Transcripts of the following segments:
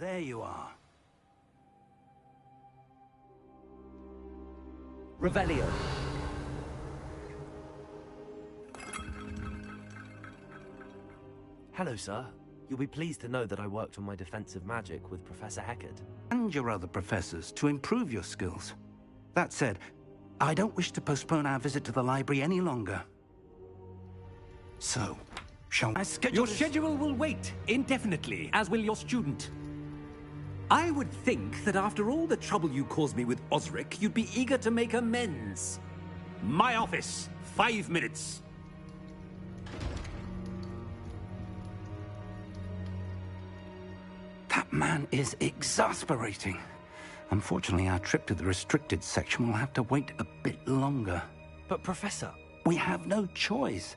there you are. Revelio. Hello, sir. You'll be pleased to know that I worked on my defensive magic with Professor Heckard. And your other professors to improve your skills. That said, I don't wish to postpone our visit to the library any longer. So, shall I schedule Your schedule will wait indefinitely, as will your student. I would think that after all the trouble you caused me with Osric, you'd be eager to make amends. My office, 5 minutes. That man is exasperating. Unfortunately, our trip to the restricted section will have to wait a bit longer. But, Professor... We have no choice.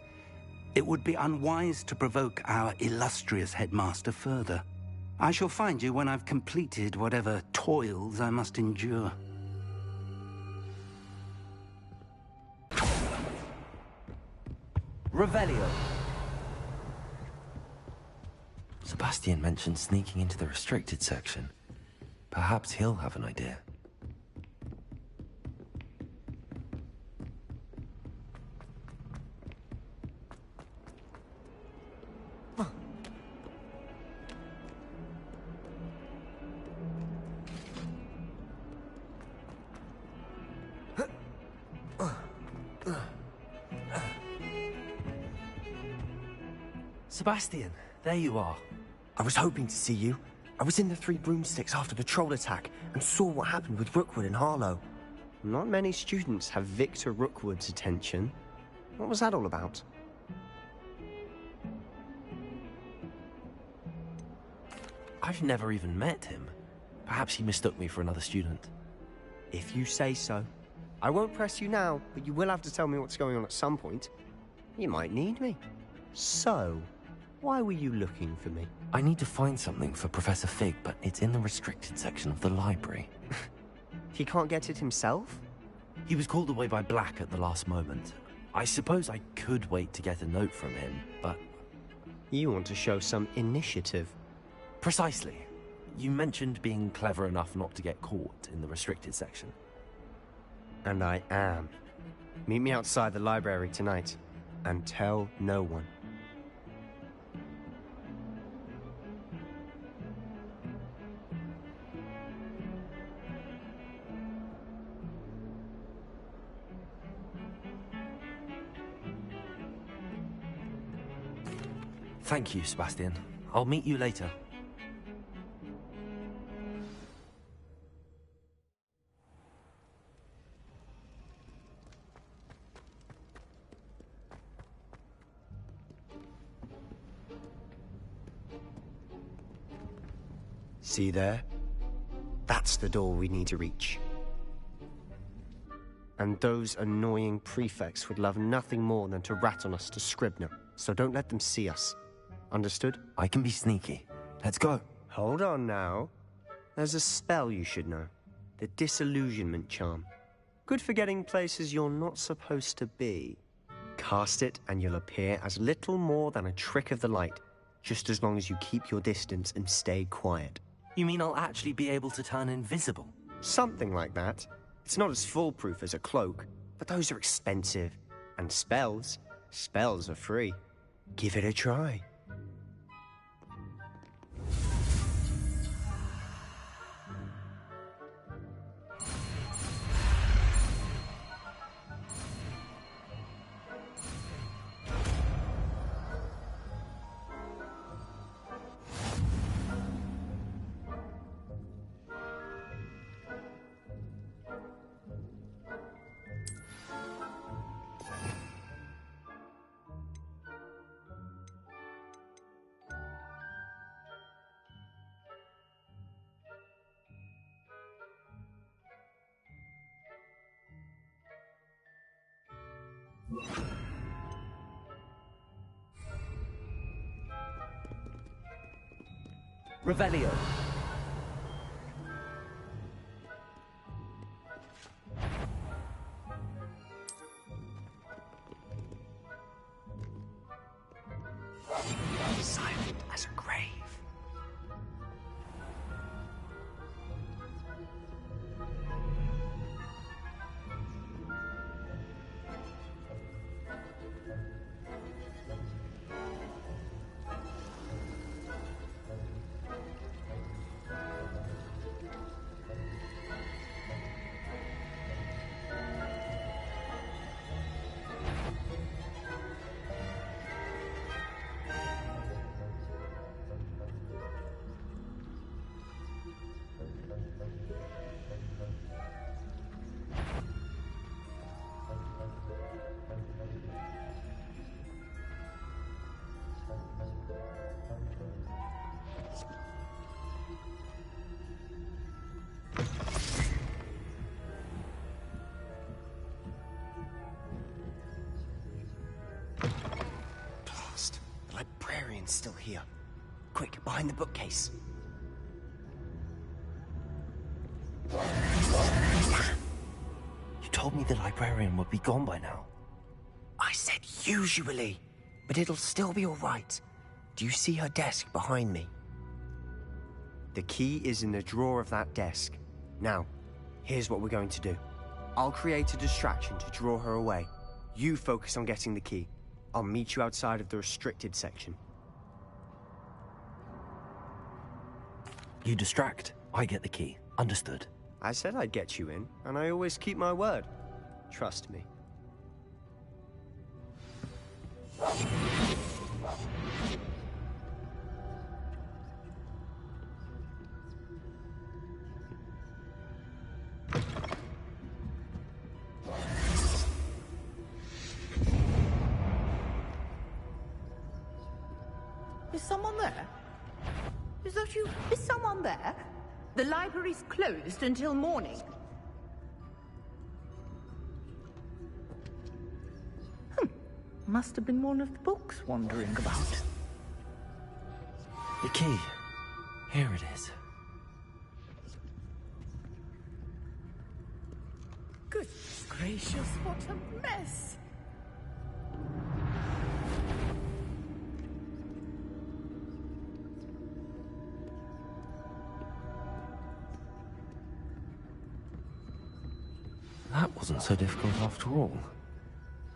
It would be unwise to provoke our illustrious headmaster further. I shall find you when I've completed whatever toils I must endure. Revelio. Sebastian mentioned sneaking into the restricted section. Perhaps he'll have an idea. Sebastian, there you are. I was hoping to see you. I was in the Three Broomsticks after the troll attack and saw what happened with Rookwood and Harlow. Not many students have Victor Rookwood's attention. What was that all about? I've never even met him. Perhaps he mistook me for another student. If you say so. I won't press you now, but you will have to tell me what's going on at some point. You might need me. So, why were you looking for me? I need to find something for Professor Fig, but it's in the restricted section of the library. He can't get it himself? He was called away by Black at the last moment. I suppose I could wait to get a note from him, but... You want to show some initiative. Precisely. You mentioned being clever enough not to get caught in the restricted section. And I am. Meet me outside the library tonight, and tell no one. Thank you, Sebastian. I'll meet you later. See there? That's the door we need to reach. And those annoying prefects would love nothing more than to rat on us to Scribner, so don't let them see us. Understood? I can be sneaky. Let's go. Hold on now. There's a spell you should know. The Disillusionment Charm. Good for getting places you're not supposed to be. Cast it and you'll appear as little more than a trick of the light, just as long as you keep your distance and stay quiet. You mean I'll actually be able to turn invisible? Something like that. It's not as foolproof as a cloak, but those are expensive. And spells are free. Give it a try. Revelio. Silent as a grave. librarian's still here. Quick, behind the bookcase. You told me the librarian would be gone by now. I said usually, but it'll still be all right. Do you see her desk behind me? The key is in the drawer of that desk. Now, here's what we're going to do. I'll create a distraction to draw her away. You focus on getting the key. I'll meet you outside of the restricted section. You distract, I get the key. Understood. I said I'd get you in, and I always keep my word. Trust me. Is someone there? Is that you? Is someone there? The library's closed until morning. Must have been one of the books wandering about. The key. Here it is. Goodness gracious, what a mess! That wasn't so difficult after all.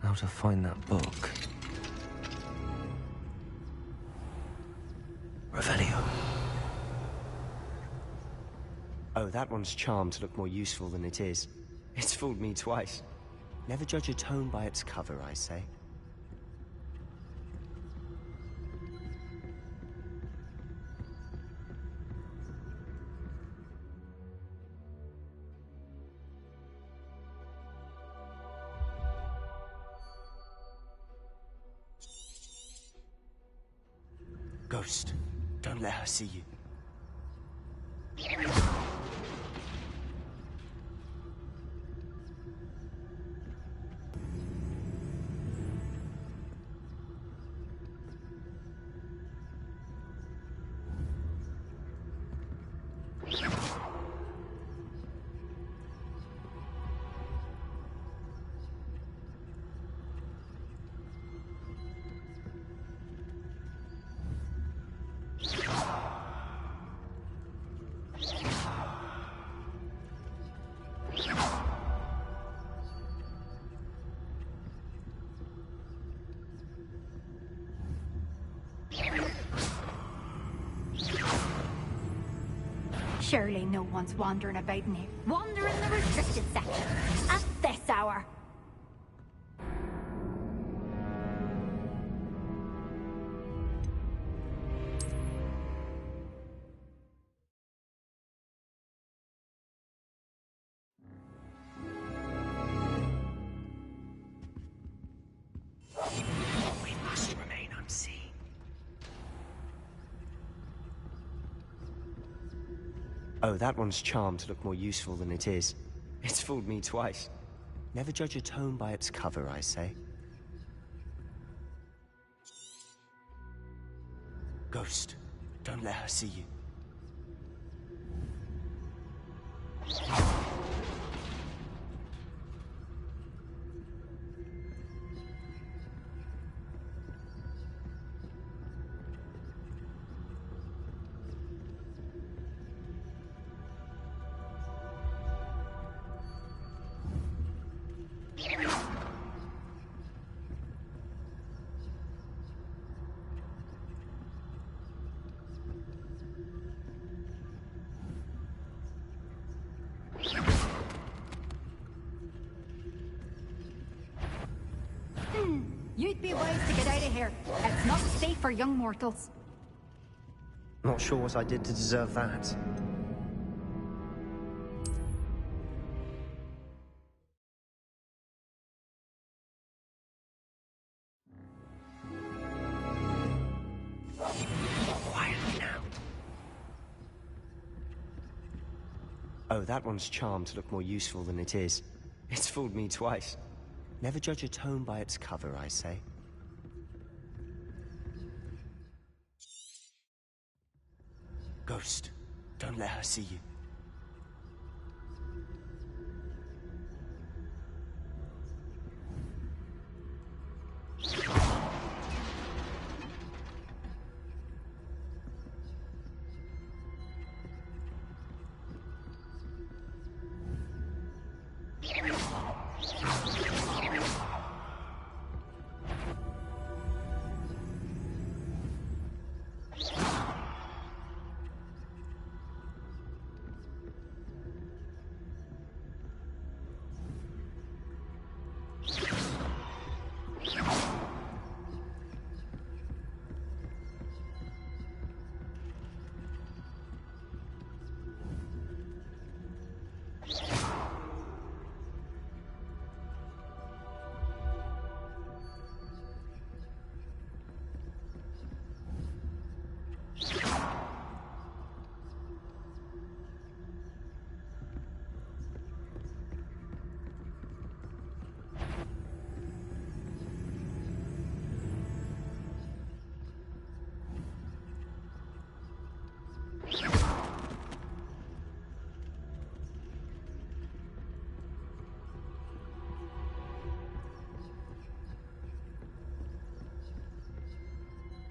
Now to find that book. Revelio. Oh, that one's charmed to look more useful than it is. It's fooled me twice. Never judge a tone by its cover, I say. Ghost, don't let her see you. Surely no one's wandering about in here. Wander in the restricted section at this hour. We must remain unseen. Oh, that one's charmed to look more useful than it is. It's fooled me twice. Never judge a tone by its cover, I say. Ghost, don't let her see you. You'd be wise to get out of here. It's not safe for young mortals. Not sure what I did to deserve that. Quietly now. Oh, that one's charmed to look more useful than it is. It's fooled me twice. Never judge a tone by its cover, I say. Ghost, don't let her see you.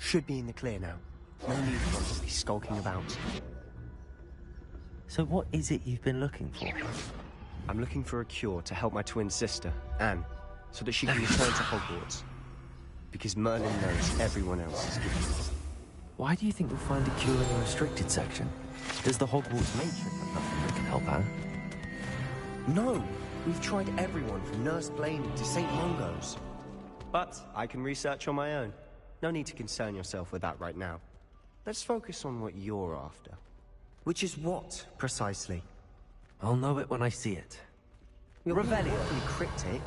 Should be in the clear now. No need for us to be skulking about. So what is it you've been looking for? I'm looking for a cure to help my twin sister, Anne, so that she can return to Hogwarts. Because Merlin knows everyone else is gifted. Why do you think you'll find a cure in the restricted section? Does the Hogwarts matron have nothing that can help Anne? No! We've tried everyone from Nurse Blaney to St. Mungo's. But I can research on my own. No need to concern yourself with that right now. Let's focus on what you're after. Which is what, precisely? I'll know it when I see it. You're Revelio. Awfully cryptic.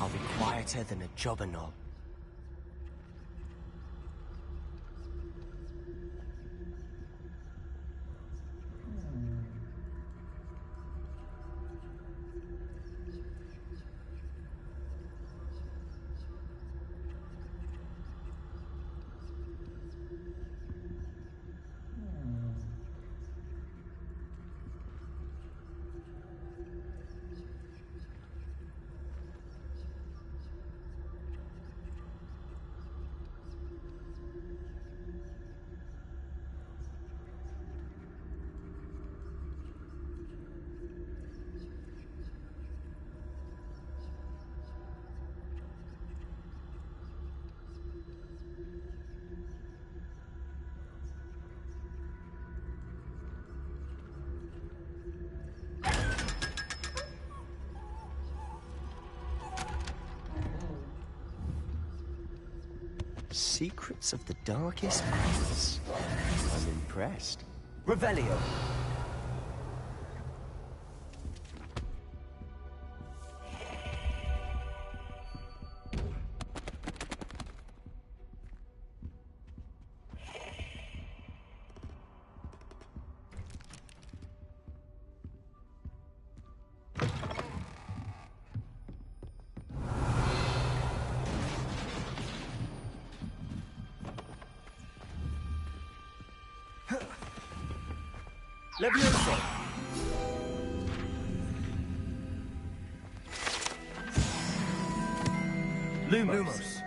I'll be quieter than a jobberknoll. Secrets of the darkest arts. I'm impressed. Revelio. Levioso! Lumos.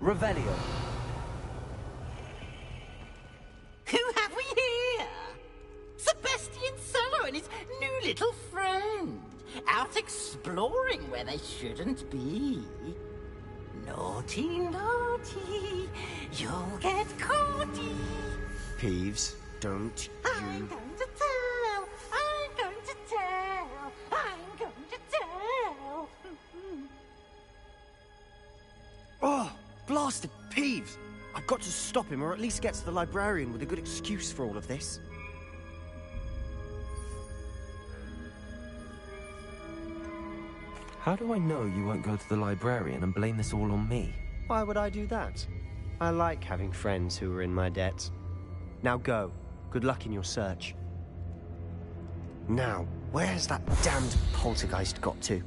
Revelio. Who have we here? Sebastian Sallow and his new little friend. Out exploring where they shouldn't be. Naughty, naughty, you'll get caughty. Peeves, don't I'm you... going to tell, I'm going to tell, I'm going to tell. Oh, blasted Peeves! I've got to stop him, or at least get to the librarian with a good excuse for all of this. How do I know you won't go to the librarian and blame this all on me? Why would I do that? I like having friends who are in my debt. Now go. Good luck in your search. Now, where's that damned poltergeist got to?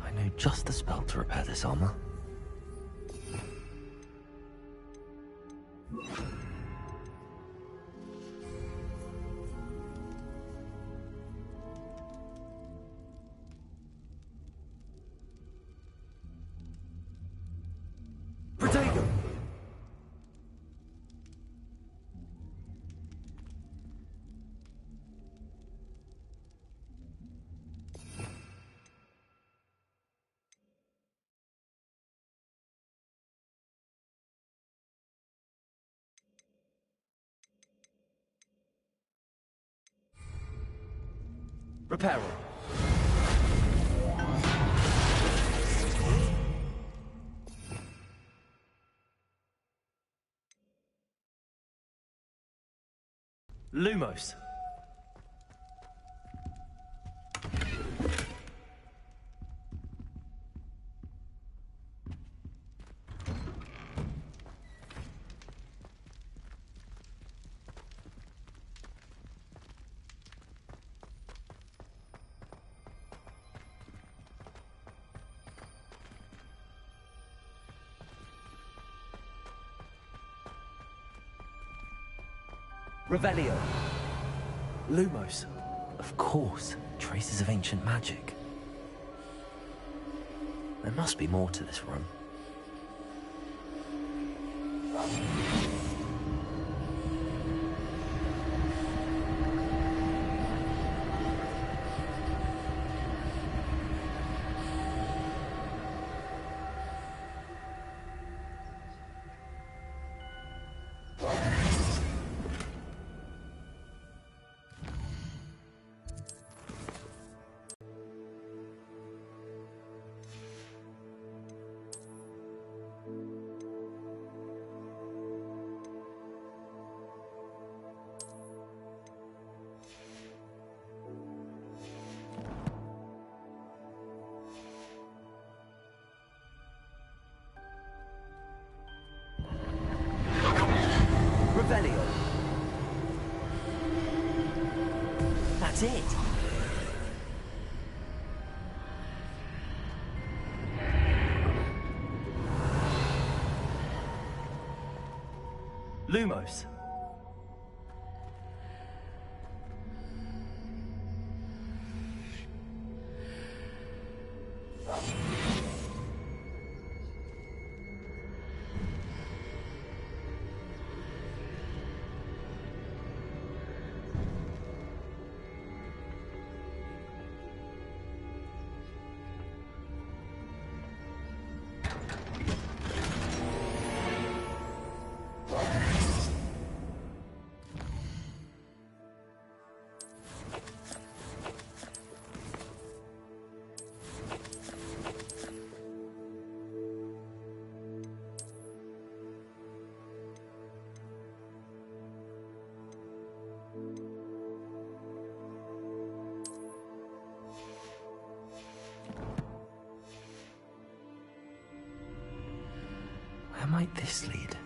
I know just the spell to repair this armor. Protego! Repair. Lumos. Revelio. Lumos. Of course, traces of ancient magic. There must be more to this room. Revelio. That's it. Lumos. Where might this lead?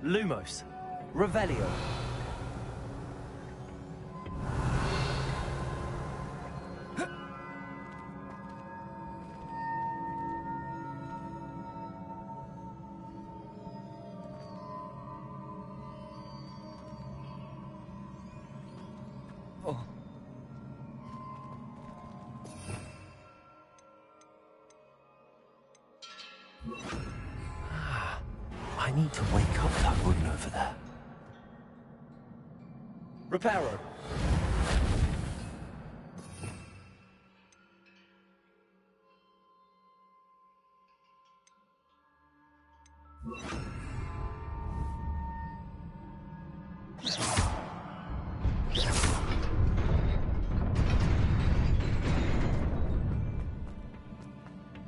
Lumos. Revelio. I need to wake up that woman over there. Reparo.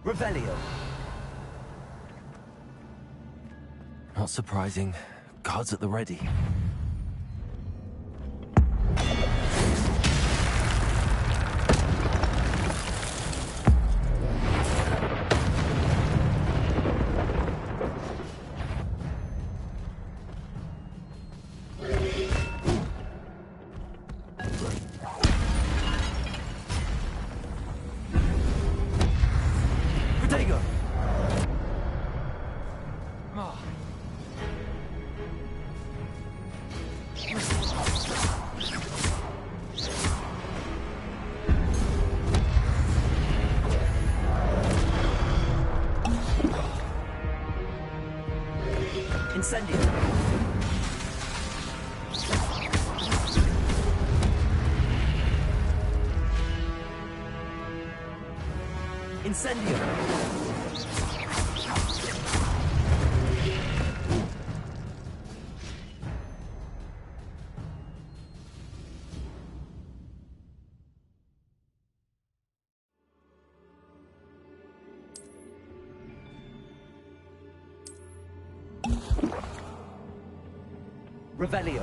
Revelio. Not surprising. Guards at the ready. Protego! Incendio. Incendio. Revelio.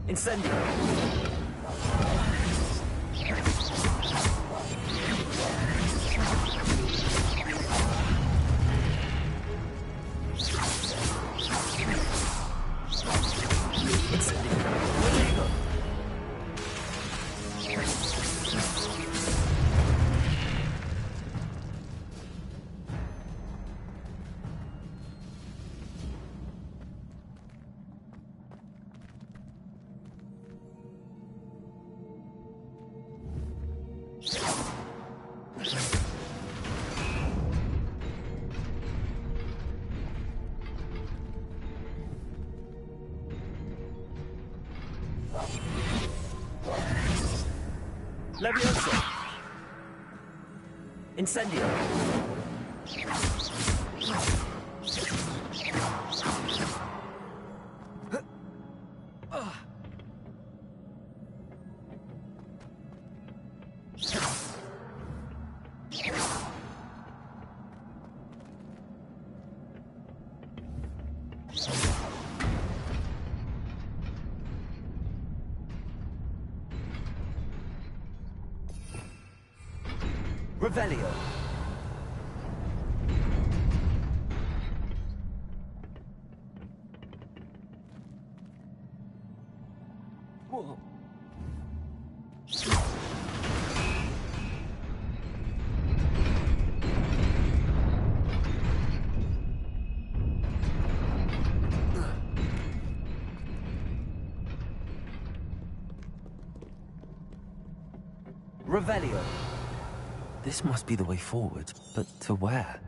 Incendio. Levioso. Incendio. Revelio. Whoa. Revelio. This must be the way forward, but to where?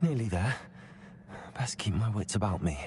Nearly there. Best keep my wits about me.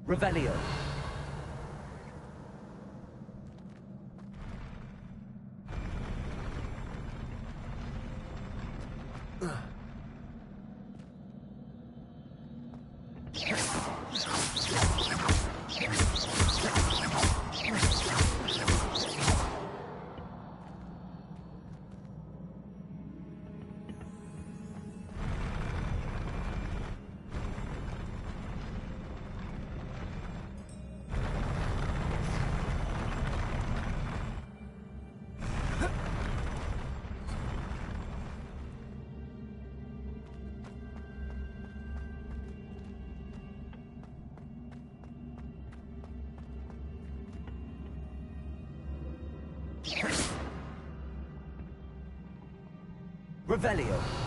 Revelio. Revelio.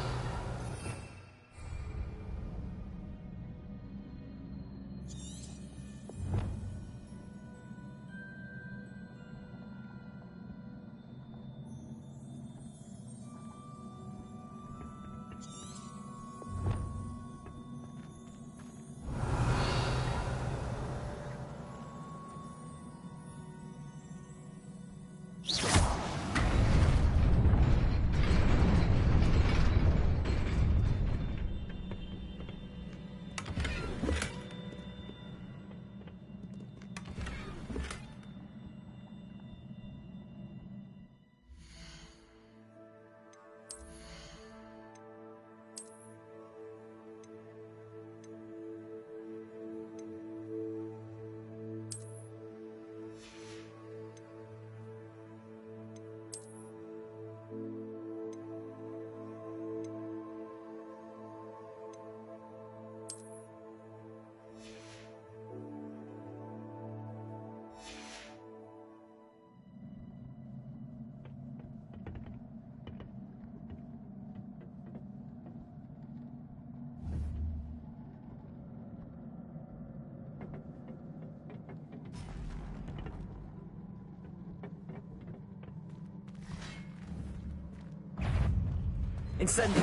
Incendio.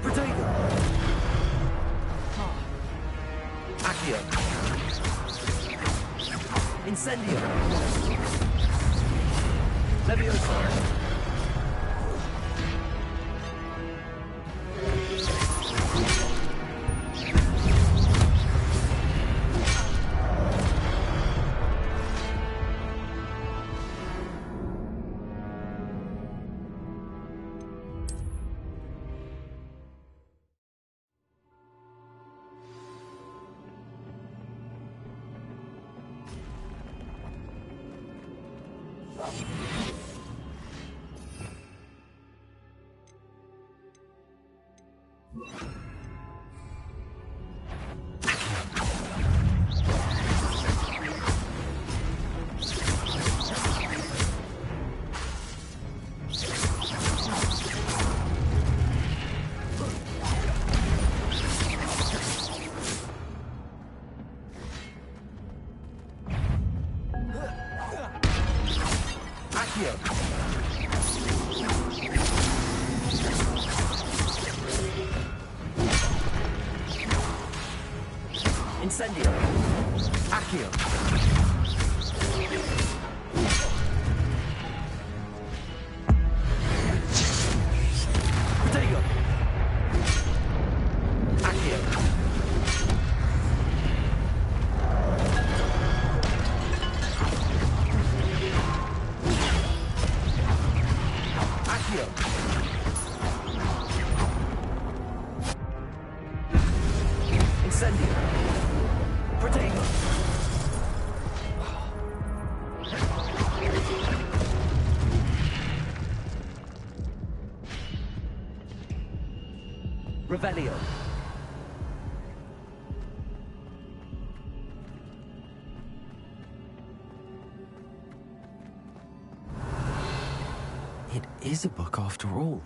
Protego. Accio. Incendio. Leviosa. Accio. Incendio! Accio! Protego! Accio! Accio! Incendio! Protego! Revelio! It is a book after all.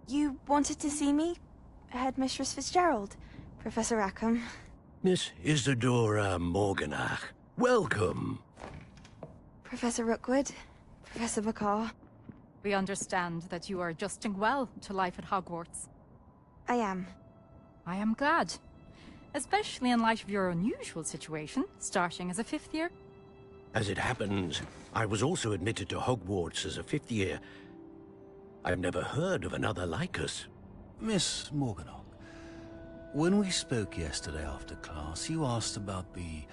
You wanted to see me? Headmistress Fitzgerald? Professor Rackham? Miss Isadora Morganach, welcome. Professor Rookwood? Professor Bakar? We understand that you are adjusting well to life at Hogwarts. I am. I am glad. Especially in light of your unusual situation, starting as a fifth year. As it happens, I was also admitted to Hogwarts as a fifth year. I've never heard of another like us. Miss Morganach, when we spoke yesterday after class, you asked about the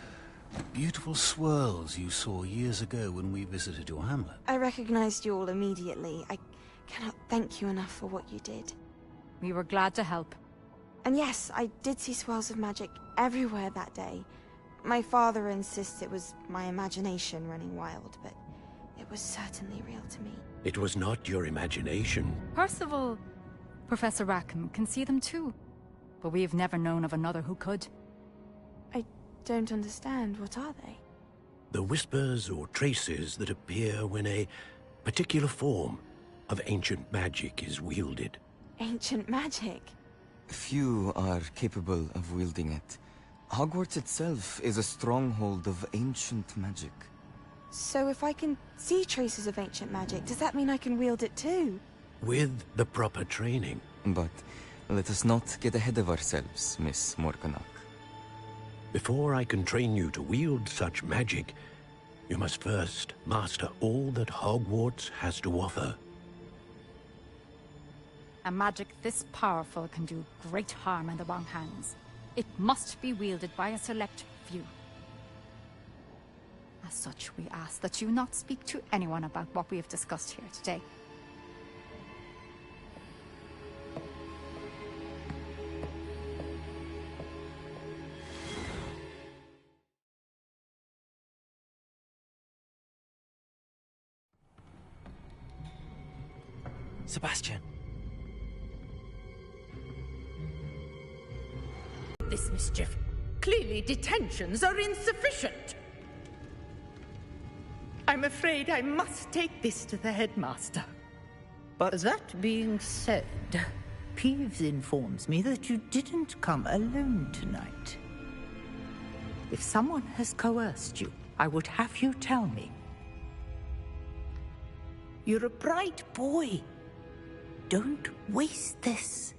beautiful swirls you saw years ago when we visited your hamlet. I recognized you all immediately. I cannot thank you enough for what you did. We were glad to help. And yes, I did see swirls of magic everywhere that day. My father insists it was my imagination running wild, but it was certainly real to me. It was not your imagination. Percival, Professor Rackham can see them too. But we have never known of another who could. I don't understand. What are they? The whispers or traces that appear when a particular form of ancient magic is wielded. Ancient magic? Few are capable of wielding it. Hogwarts itself is a stronghold of ancient magic. So if I can see traces of ancient magic, does that mean I can wield it too? With the proper training. But let us not get ahead of ourselves, Miss Morganach. Before I can train you to wield such magic, you must first master all that Hogwarts has to offer. A magic this powerful can do great harm in the wrong hands. It must be wielded by a select few. As such, we ask that you not speak to anyone about what we have discussed here today. Sebastian. This mischief. Clearly detentions are insufficient. I'm afraid I must take this to the headmaster. But that being said, Peeves informs me that you didn't come alone tonight. If someone has coerced you, I would have you tell me. You're a bright boy. Don't waste this.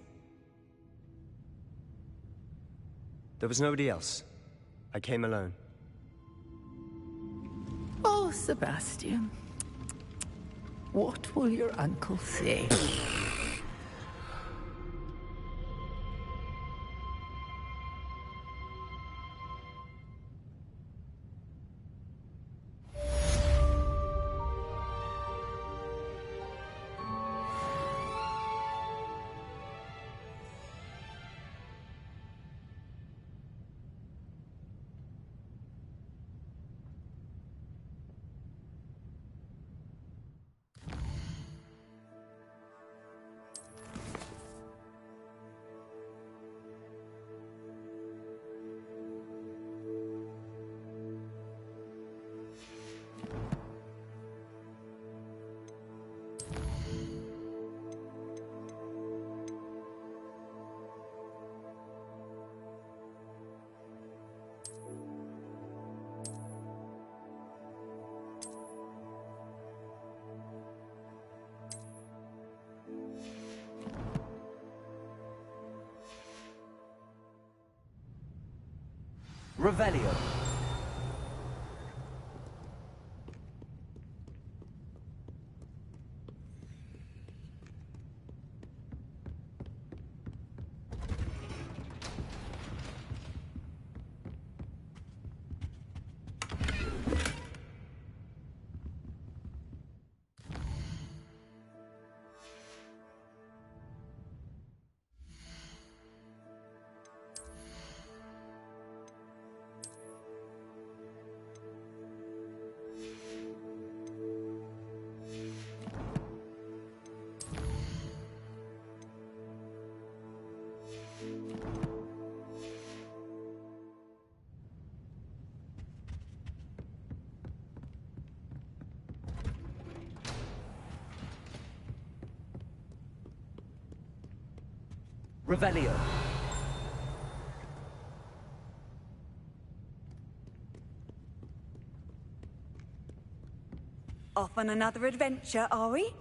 There was nobody else. I came alone. Oh, Sebastian. What will your uncle say? Revelio. Revelio. Off on another adventure, are we?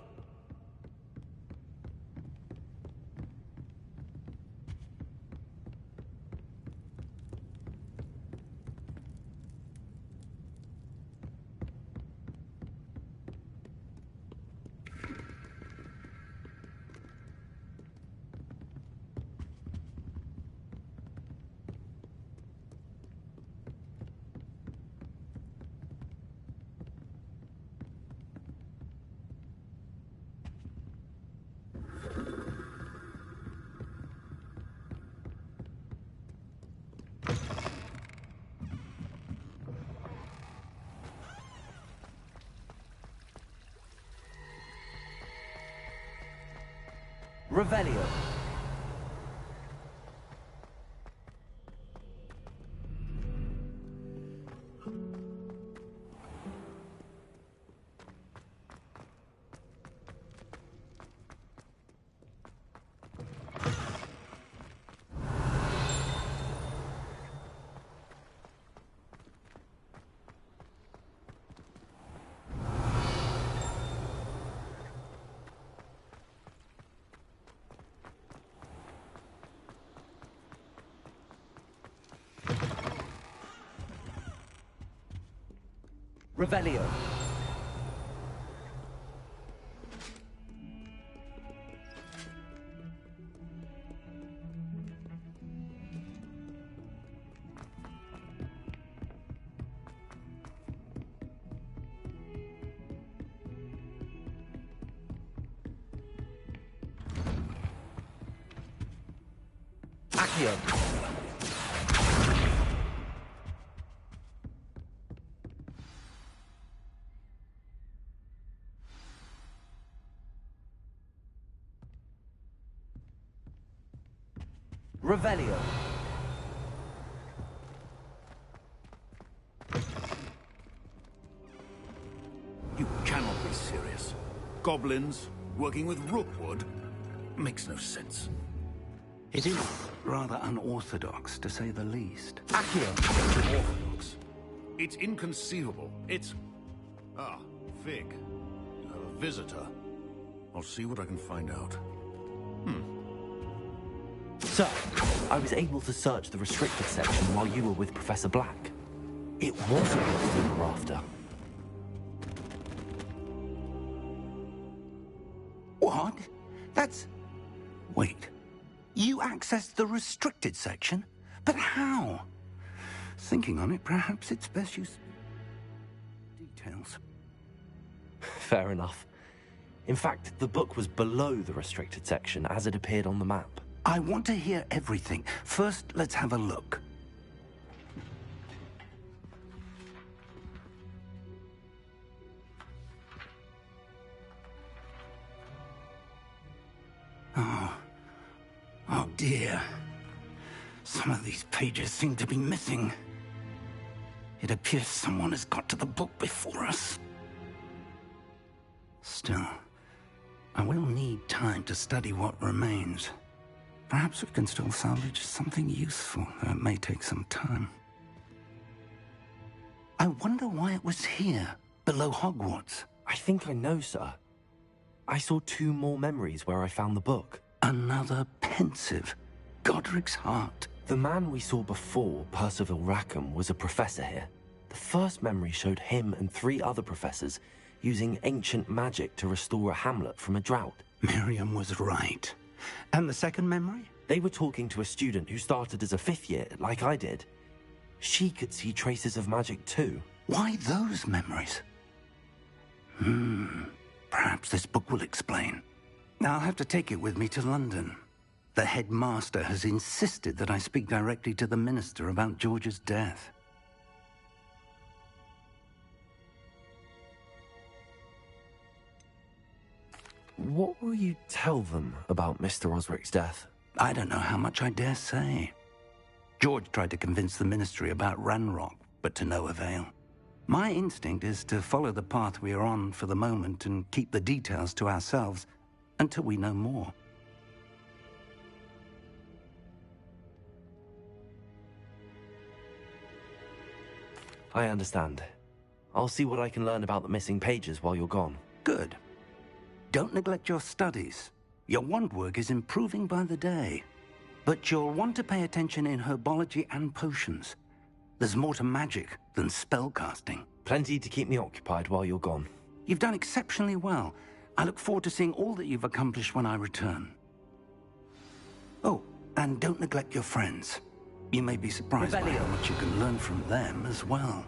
Revelio. Revelio. Accio! Revelio. You cannot be serious. Goblins working with rookwood makes no sense. It is rather unorthodox, to say the least. Accio! Orthodox. It's inconceivable. It's... Ah, Fig. You have a visitor. I'll see what I can find out. Sir, I was able to search the restricted section while you were with Professor Black. It wasn't what we were after. What? That's... Wait. You accessed the restricted section? But how? Thinking on it, perhaps it's best you... Details. Fair enough. In fact, the book was below the restricted section as it appeared on the map. I want to hear everything. First, let's have a look. Oh dear. Some of these pages seem to be missing. It appears someone has got to the book before us. Still, I will need time to study what remains. Perhaps we can still salvage something useful, though it may take some time. I wonder why it was here, below Hogwarts. I think I know, sir. I saw 2 more memories where I found the book. Another pensive. Godric's heart. The man we saw before, Percival Rackham, was a professor here. The first memory showed him and 3 other professors using ancient magic to restore a hamlet from a drought. Miriam was right. And the second memory? They were talking to a student who started as a 5th year, like I did. She could see traces of magic too. Why those memories? Perhaps this book will explain. I'll have to take it with me to London. The headmaster has insisted that I speak directly to the minister about George's death. What will you tell them about Mr. Osric's death? I don't know how much I dare say. George tried to convince the ministry about Ranrock, but to no avail. My instinct is to follow the path we are on for the moment and keep the details to ourselves until we know more. I understand. I'll see what I can learn about the missing pages while you're gone. Good. Don't neglect your studies. Your wand work is improving by the day. But you'll want to pay attention in herbology and potions. There's more to magic than spellcasting. Plenty to keep me occupied while you're gone. You've done exceptionally well. I look forward to seeing all that you've accomplished when I return. Oh, and don't neglect your friends. You may be surprised by how much you can learn from them as well.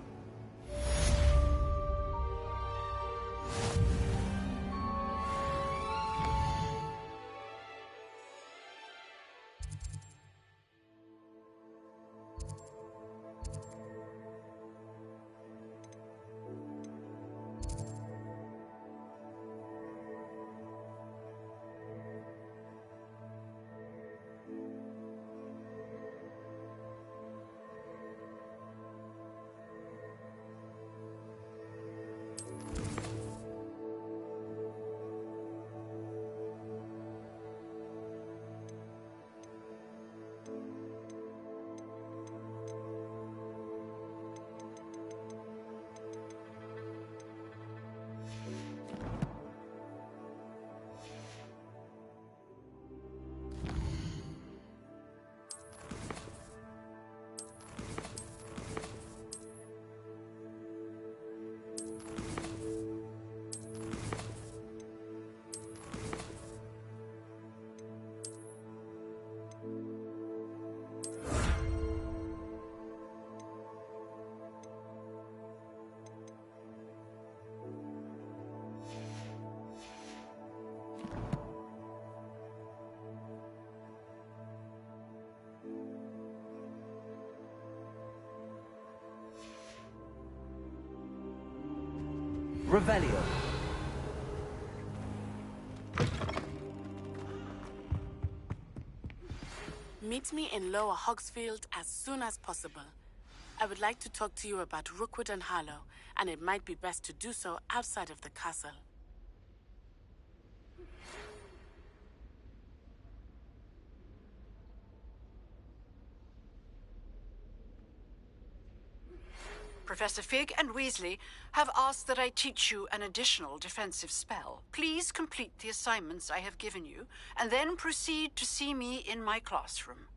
Revelio. Meet me in Lower Hogsfield as soon as possible. I would like to talk to you about Rookwood and Harlow, and it might be best to do so outside of the castle. Professor Fig and Weasley have asked that I teach you an additional defensive spell. Please complete the assignments I have given you, and then proceed to see me in my classroom.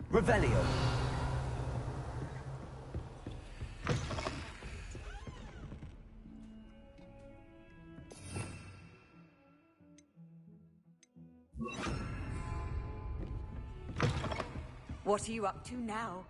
Revelio. What are you up to now?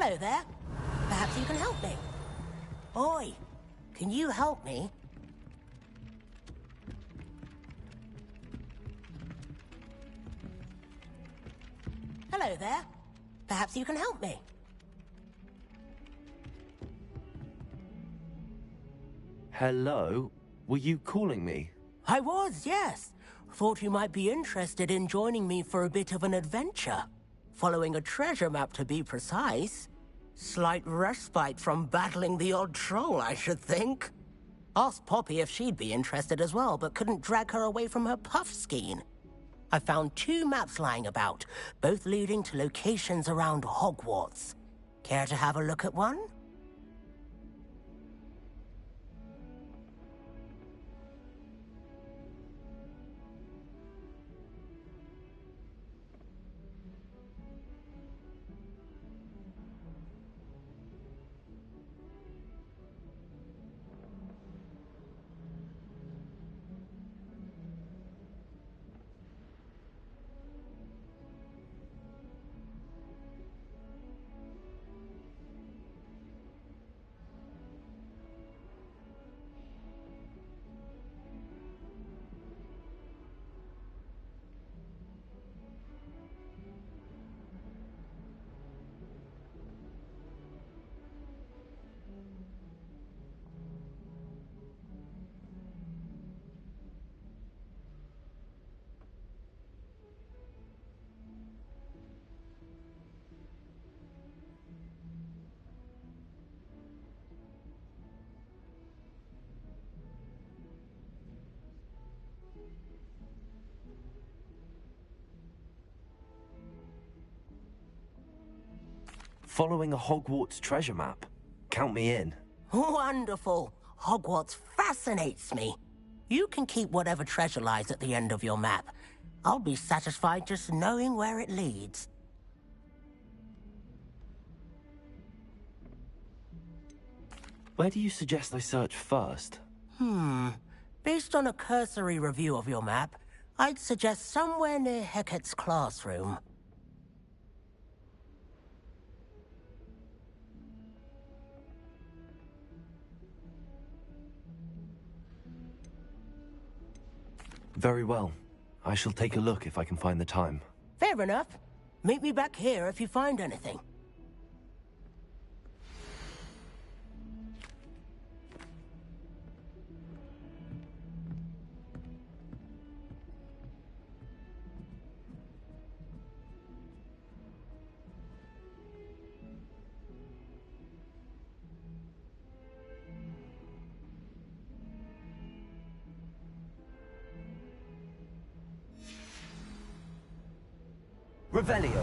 Hello there. Perhaps you can help me. Oi, can you help me? Hello there. Perhaps you can help me. Hello? Were you calling me? I was, yes. Thought you might be interested in joining me for a bit of an adventure. Following a treasure map, to be precise. Slight respite from battling the odd troll, I should think. Asked Poppy if she'd be interested as well, but couldn't drag her away from her puffskein. I found 2 maps lying about, both leading to locations around Hogwarts. Care to have a look at one? Following a Hogwarts treasure map. Count me in. Wonderful. Hogwarts fascinates me. You can keep whatever treasure lies at the end of your map. I'll be satisfied just knowing where it leads. Where do you suggest I search first? Based on a cursory review of your map, I'd suggest somewhere near Hecat's classroom. Very well. I shall take a look if I can find the time. Fair enough. Meet me back here if you find anything. Revelio.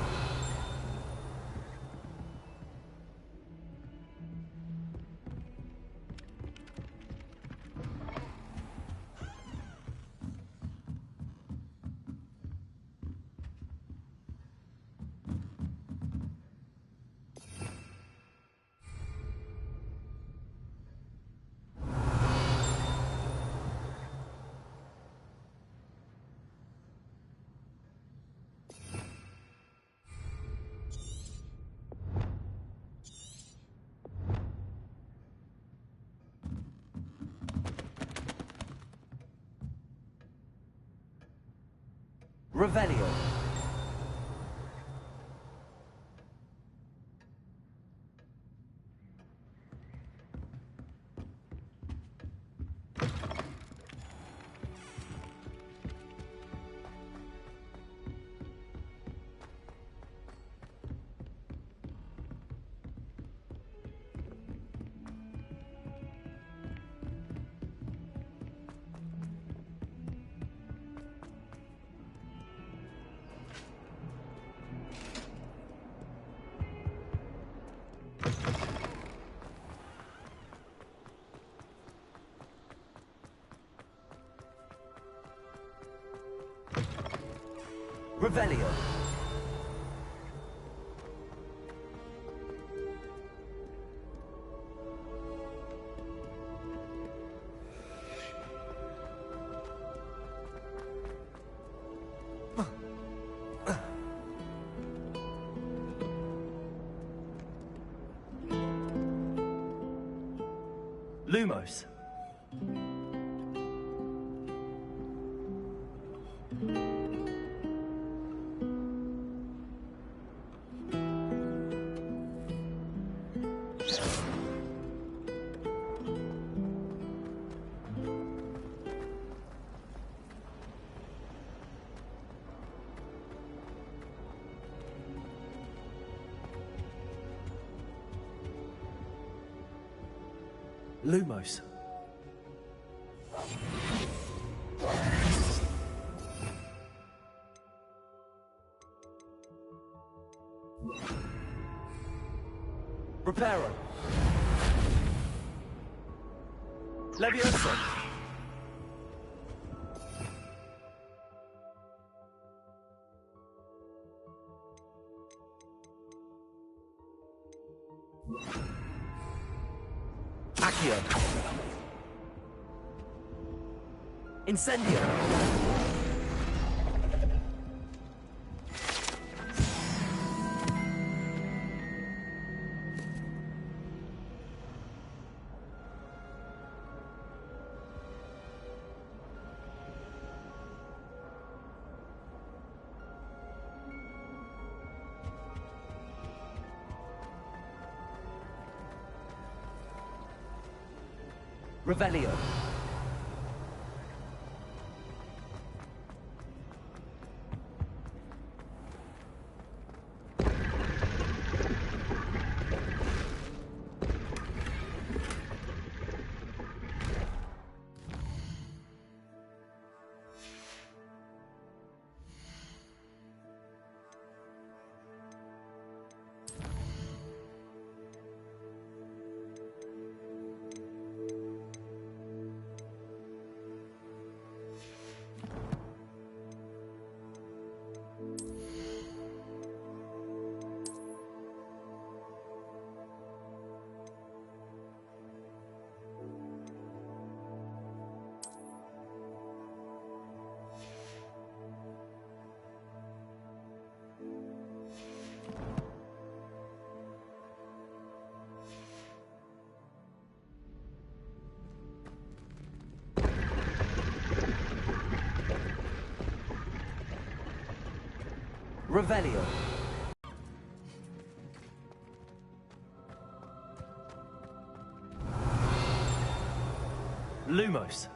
Revelio. Revelio. Lumos. Lumos. Reparo. Leviosa. Accio. Incendio. Revelio. Revelio. Lumos.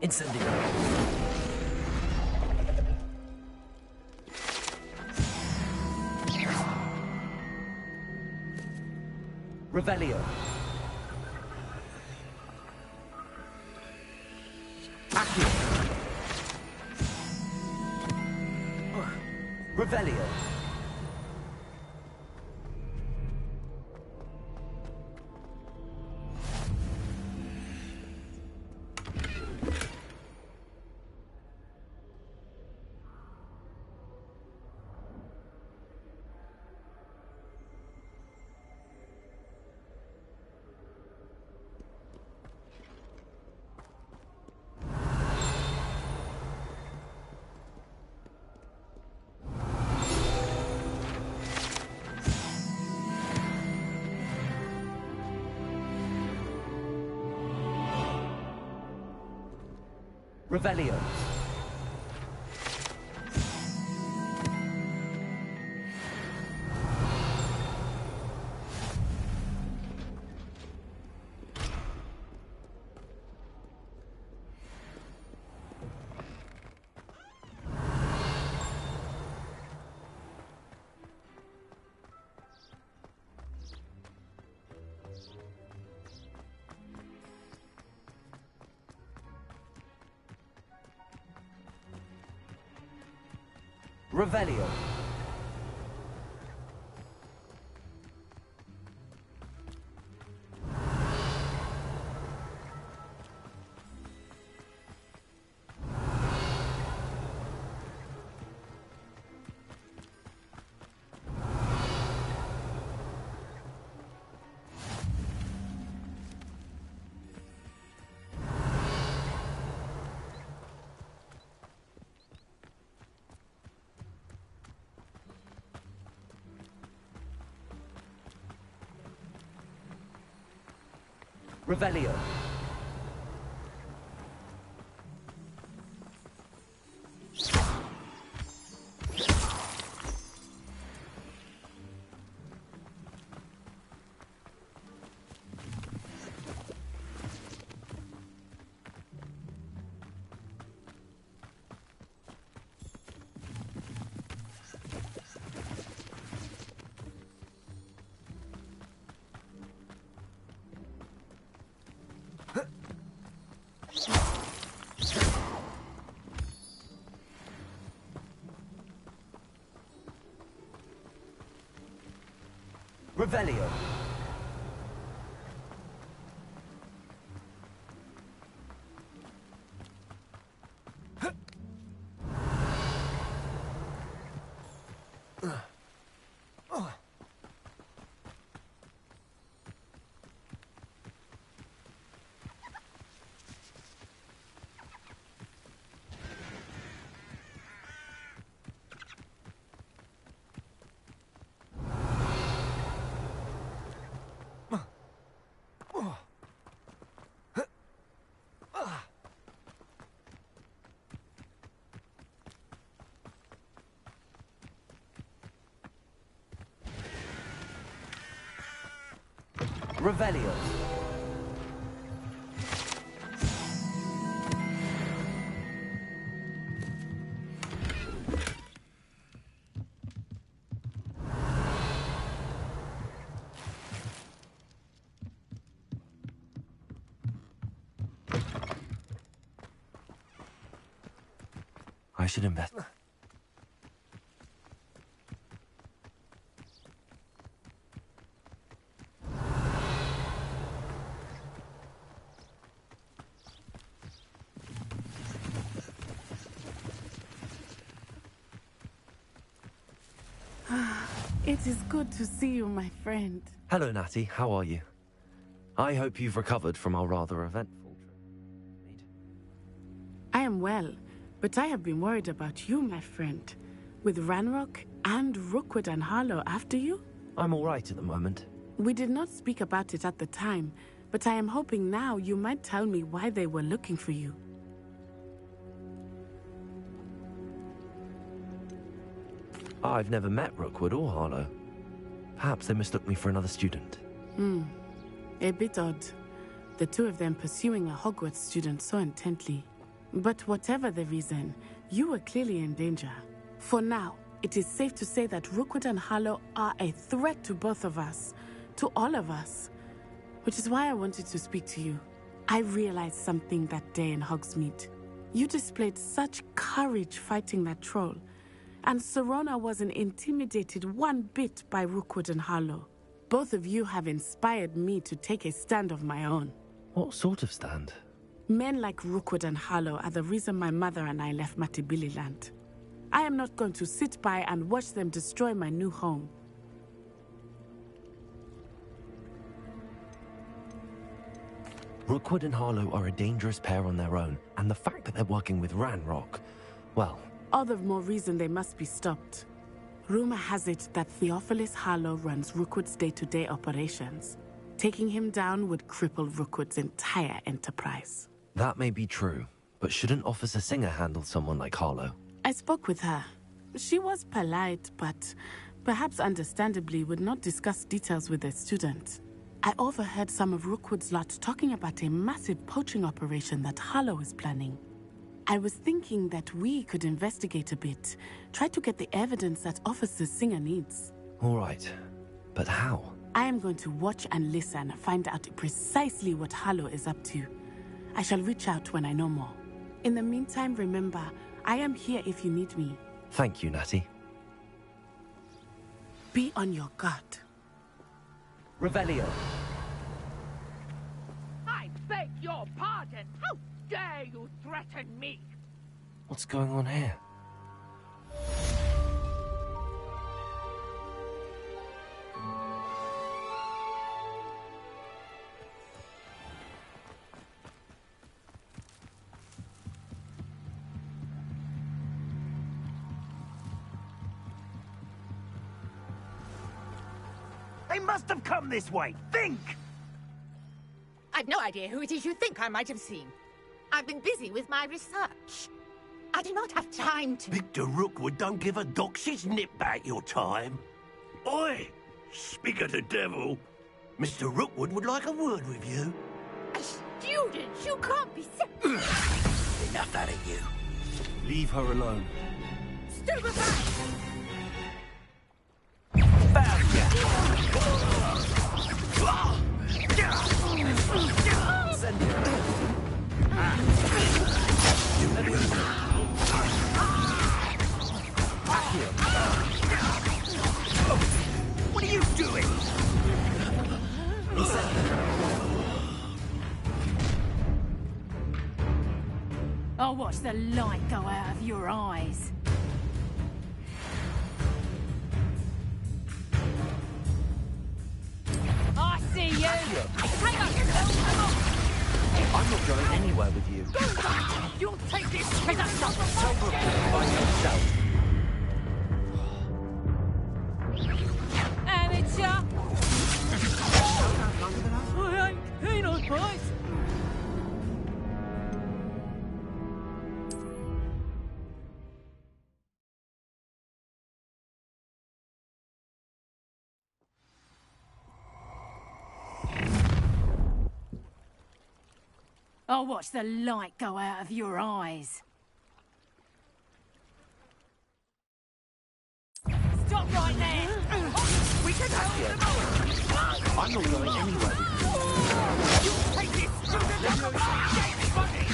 Incendio. Revelio. Accio. Revelio. Revelio. Revelio. Revelio. Revelio. Revelio. I should invest. It is good to see you, my friend. Hello, Natty. How are you? I hope you've recovered from our rather eventful trip. I am well, but I have been worried about you, my friend. With Ranrock and Rookwood and Harlow after you? I'm all right at the moment. We did not speak about it at the time, but I am hoping now you might tell me why they were looking for you. I've never met Rookwood or Harlow. Perhaps they mistook me for another student. A bit odd. The two of them pursuing a Hogwarts student so intently. But whatever the reason, you were clearly in danger. For now, it is safe to say that Rookwood and Harlow are a threat to both of us. To all of us. Which is why I wanted to speak to you. I realized something that day in Hogsmeade. You displayed such courage fighting that troll. And Serona wasn't intimidated one bit by Rookwood and Harlow. Both of you have inspired me to take a stand of my own. What sort of stand? Men like Rookwood and Harlow are the reason my mother and I left Matibili land. I am not going to sit by and watch them destroy my new home. Rookwood and Harlow are a dangerous pair on their own, and the fact that they're working with Ranrock, well... All the more reason they must be stopped. Rumor has it that Theophilus Harlow runs Rookwood's day-to-day operations. Taking him down would cripple Rookwood's entire enterprise. That may be true, but shouldn't Officer Singer handle someone like Harlow? I spoke with her. She was polite, but perhaps understandably would not discuss details with a student. I overheard some of Rookwood's lot talking about a massive poaching operation that Harlow is planning. I was thinking that we could investigate a bit, try to get the evidence that Officer Singer needs. All right, but how? I am going to watch and listen, find out precisely what Harlow is up to. I shall reach out when I know more. In the meantime, remember, I am here if you need me. Thank you, Natty. Be on your guard. Revelio. I beg your pardon. How dare you threaten me? What's going on here? They must have come this way. Think! I've no idea who it is you think I might have seen. I've been busy with my research. I do not have time to... Victor Rookwood don't give a doxy's nip back your time. Oi! Speak of the devil. Mr. Rookwood would like a word with you. A student? You can't be... Enough out of you. Leave her alone. Stupefy! What are you doing? I'll watch the light go out of your eyes. I see you! Hang on! I'm not going anywhere with you. You'll take this as a Tell Rookwood by yourself. Amateur! I ain't keen on fights. I'll watch the light go out of your eyes. Stop right there! We can hold them all! I'm not going anywhere with you. You'll take this to the double game, buddy!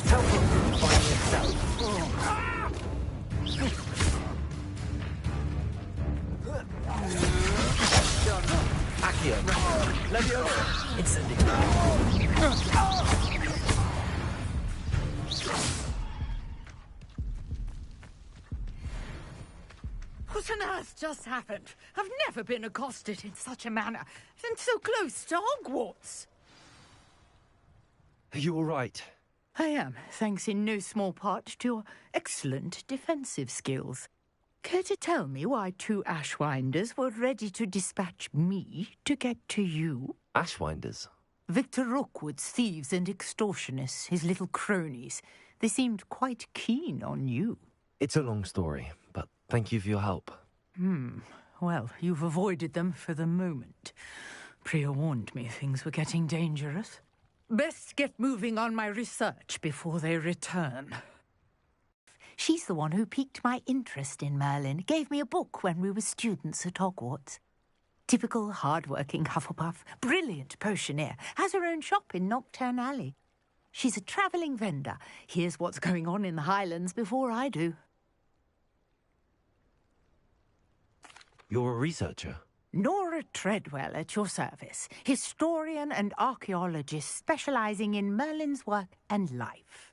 Tell Rookwood by yourself. Accio. Leviosa. Incendio. What on earth just happened? I've never been accosted in such a manner, and so close to Hogwarts. Are you all right? I am, thanks in no small part to your excellent defensive skills. Care to tell me why 2 Ashwinders were ready to dispatch me to get to you? Ashwinders? Victor Rookwood's thieves and extortionists, his little cronies. They seemed quite keen on you. It's a long story, but thank you for your help. Well, you've avoided them for the moment. Priya warned me things were getting dangerous. Best get moving on my research before they return. She's the one who piqued my interest in Merlin, gave me a book when we were students at Hogwarts. Typical hard-working Hufflepuff, brilliant potioneer, has her own shop in Knockturn Alley. She's a travelling vendor, hears what's going on in the Highlands before I do. You're a researcher? Nora Treadwell at your service, historian and archaeologist specialising in Merlin's work and life.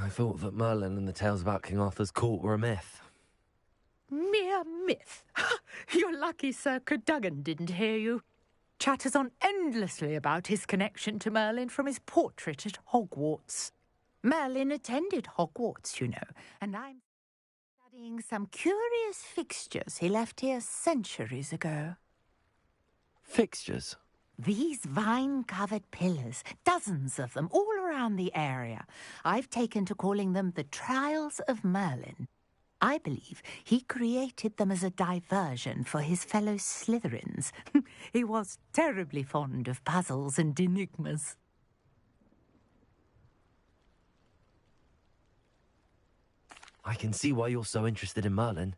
I thought that Merlin and the tales about King Arthur's court were a myth. Mere myth. You're lucky Sir Cadogan didn't hear you. Chatters on endlessly about his connection to Merlin from his portrait at Hogwarts. Merlin attended Hogwarts, you know, and I'm studying some curious fixtures he left here centuries ago. Fixtures? These vine-covered pillars, dozens of them, all around the area. I've taken to calling them the Trials of Merlin. I believe he created them as a diversion for his fellow Slytherins. He was terribly fond of puzzles and enigmas. I can see why you're so interested in Merlin.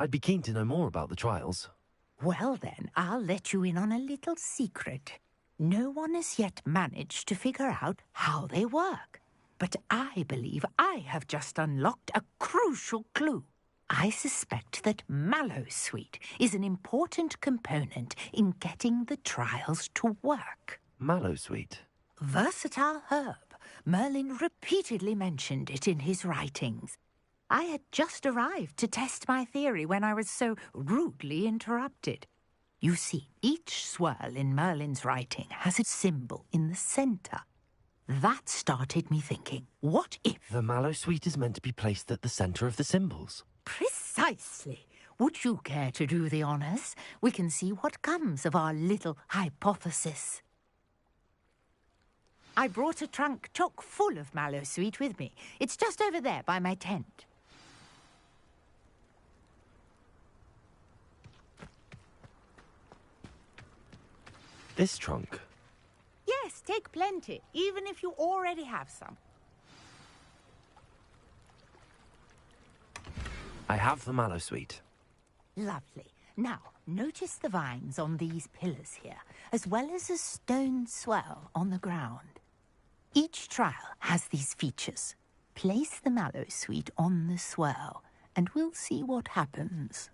I'd be keen to know more about the trials. Well then, I'll let you in on a little secret. No one has yet managed to figure out how they work. But I believe I have just unlocked a crucial clue. I suspect that Mallowsweet is an important component in getting the trials to work. Mallowsweet? Versatile herb. Merlin repeatedly mentioned it in his writings. I had just arrived to test my theory when I was so rudely interrupted. You see, each swirl in Merlin's writing has a symbol in the centre. That started me thinking, what if... The Mallowsweet is meant to be placed at the centre of the symbols. Precisely. Would you care to do the honours? We can see what comes of our little hypothesis. I brought a trunk chock full of Mallowsweet with me. It's just over there by my tent. This trunk? Yes, take plenty, even if you already have some. I have the Mallowsweet. Lovely. Now, notice the vines on these pillars here, as well as a stone swell on the ground. Each trial has these features. Place the Mallowsweet on the swell, and we'll see what happens.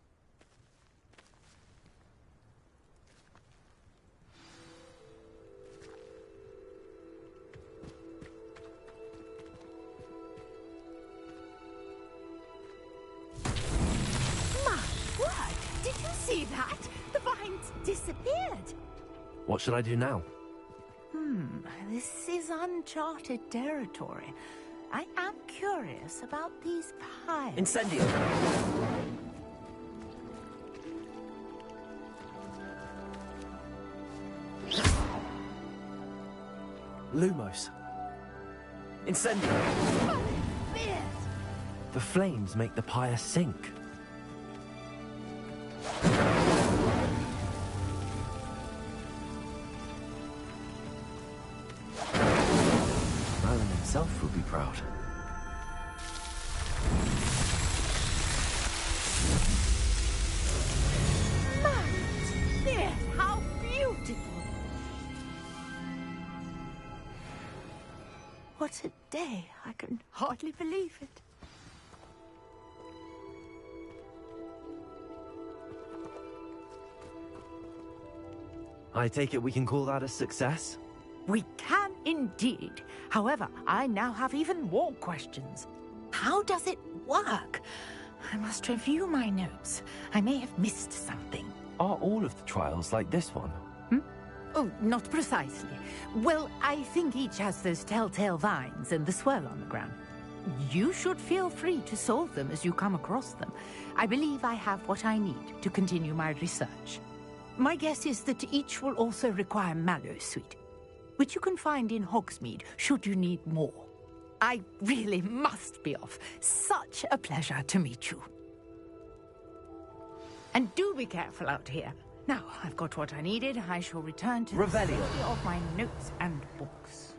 Did you see that? The vines disappeared. What should I do now? This is uncharted territory. I am curious about these piles. Incendio! Lumos. Incendio! The flames make the pyre sink. Merlin himself will be proud. There, how beautiful! What a day! I can hardly believe it. I take it we can call that a success? We can indeed. However, I now have even more questions. How does it work? I must review my notes. I may have missed something. Are all of the trials like this one? Oh, not precisely. Well, I think each has those telltale vines and the swirl on the ground. You should feel free to solve them as you come across them. I believe I have what I need to continue my research. My guess is that each will also require mallow sweet, which you can find in Hogsmeade should you need more. I really must be off. Such a pleasure to meet you. And do be careful out here. Now, I've got what I needed. I shall return to the safety of my notes and books.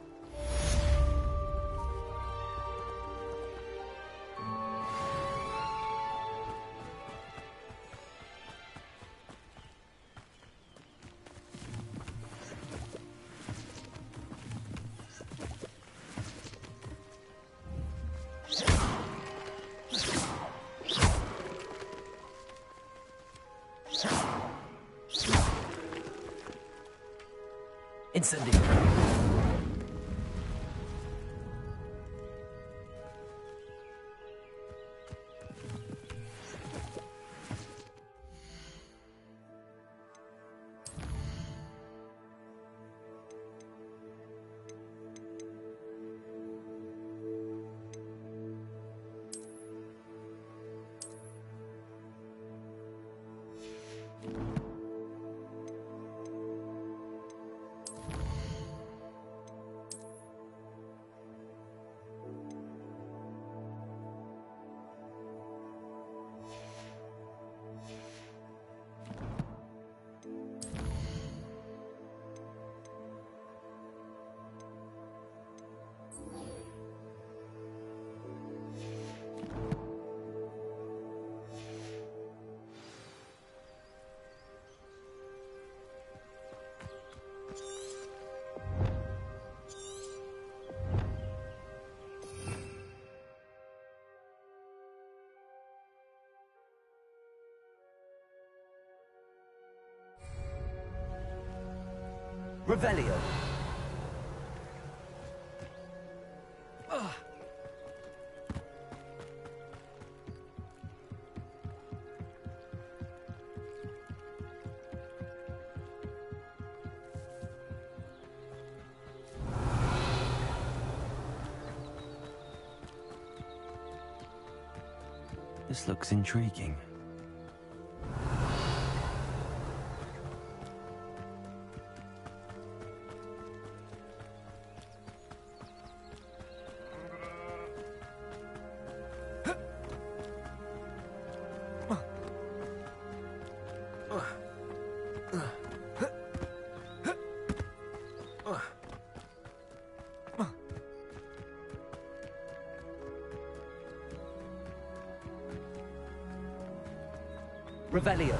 Incendio. Revelio. This looks intriguing. Revelio.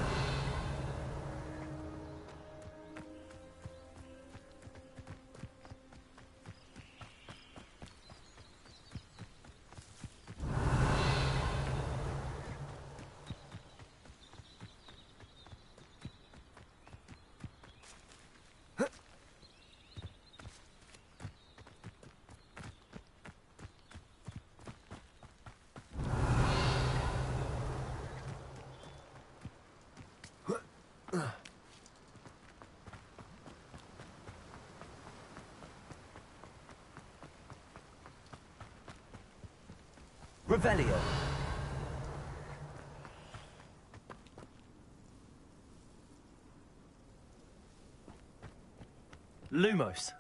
Revelio. Lumos.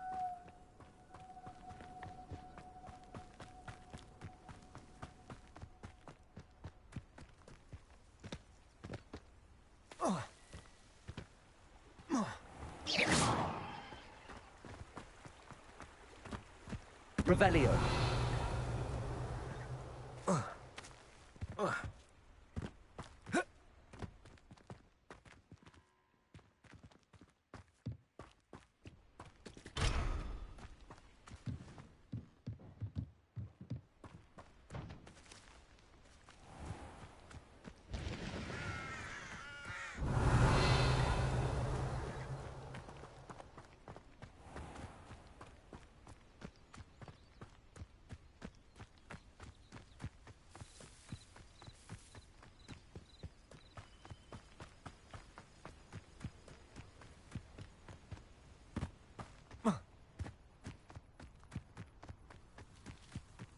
Revelio.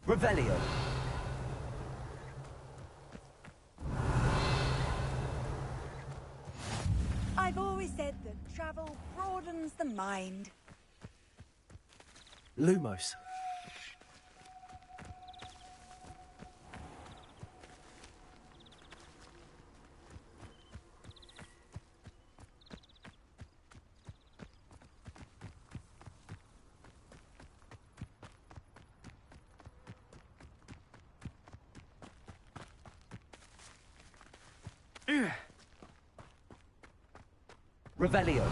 Revelio. I've always said that travel broadens the mind. Lumos. Revelio.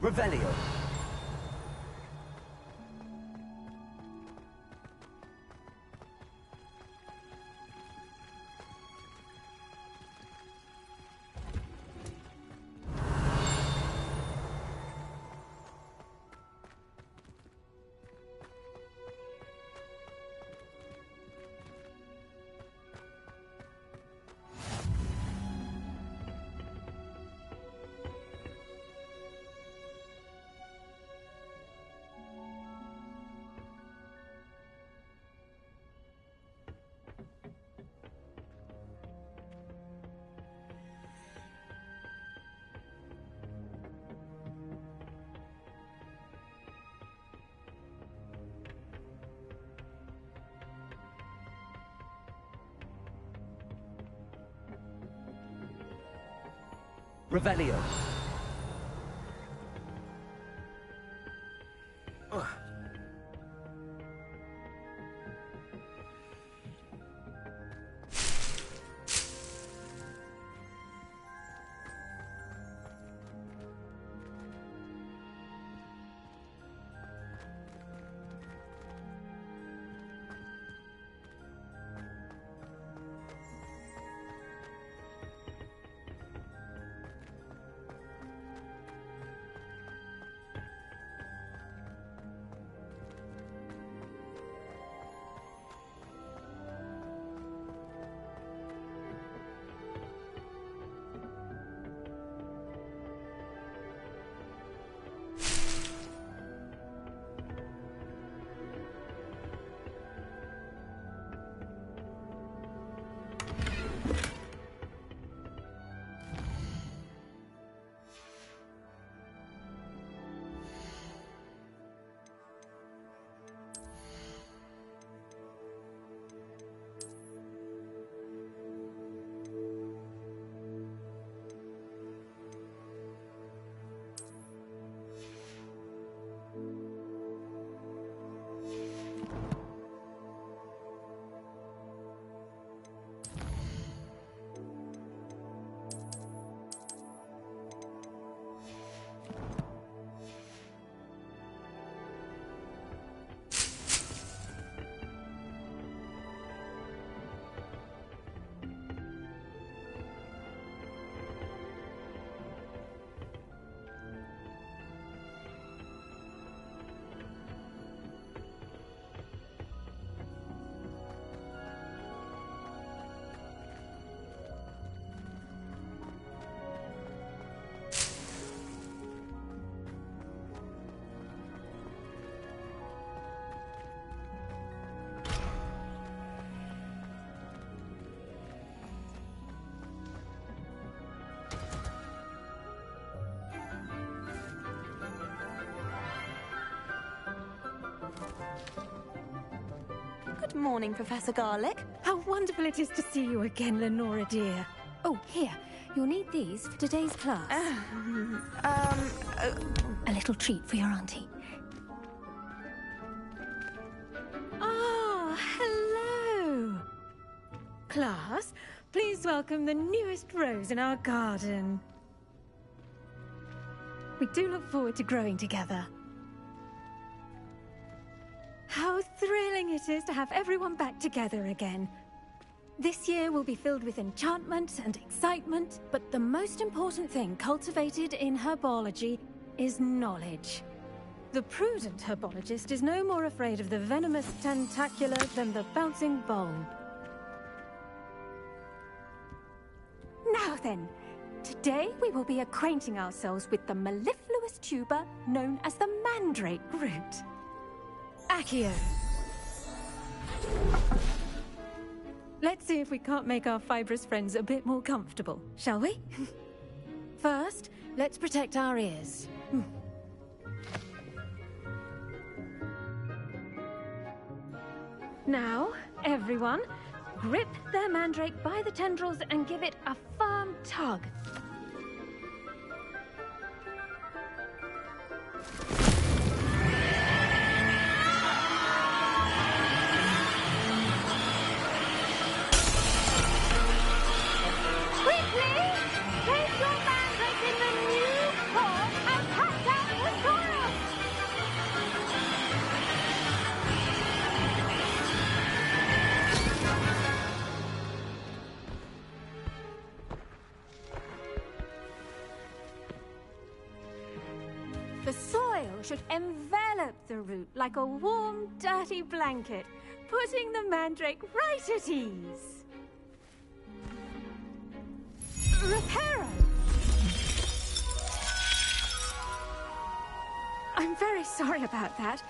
Revelio. Revelio. Good morning, Professor Garlick. How wonderful it is to see you again, Lenora dear. Oh, here. You'll need these for today's class. A little treat for your auntie. Ah, hello. Class, please welcome the newest rose in our garden. We do look forward to growing together. How thrilling it is to have everyone back together again. This year will be filled with enchantment and excitement, but the most important thing cultivated in herbology is knowledge. The prudent herbologist is no more afraid of the venomous tentacula than the bouncing bulb. Now then, today we will be acquainting ourselves with the mellifluous tuber known as the mandrake root. Accio. Let's see if we can't make our fibrous friends a bit more comfortable, shall we? First, let's protect our ears. Now, everyone, grip their mandrake by the tendrils and give it a firm tug. The soil should envelop the root like a warm, dirty blanket, putting the mandrake right at ease. Reparo! I'm very sorry about that.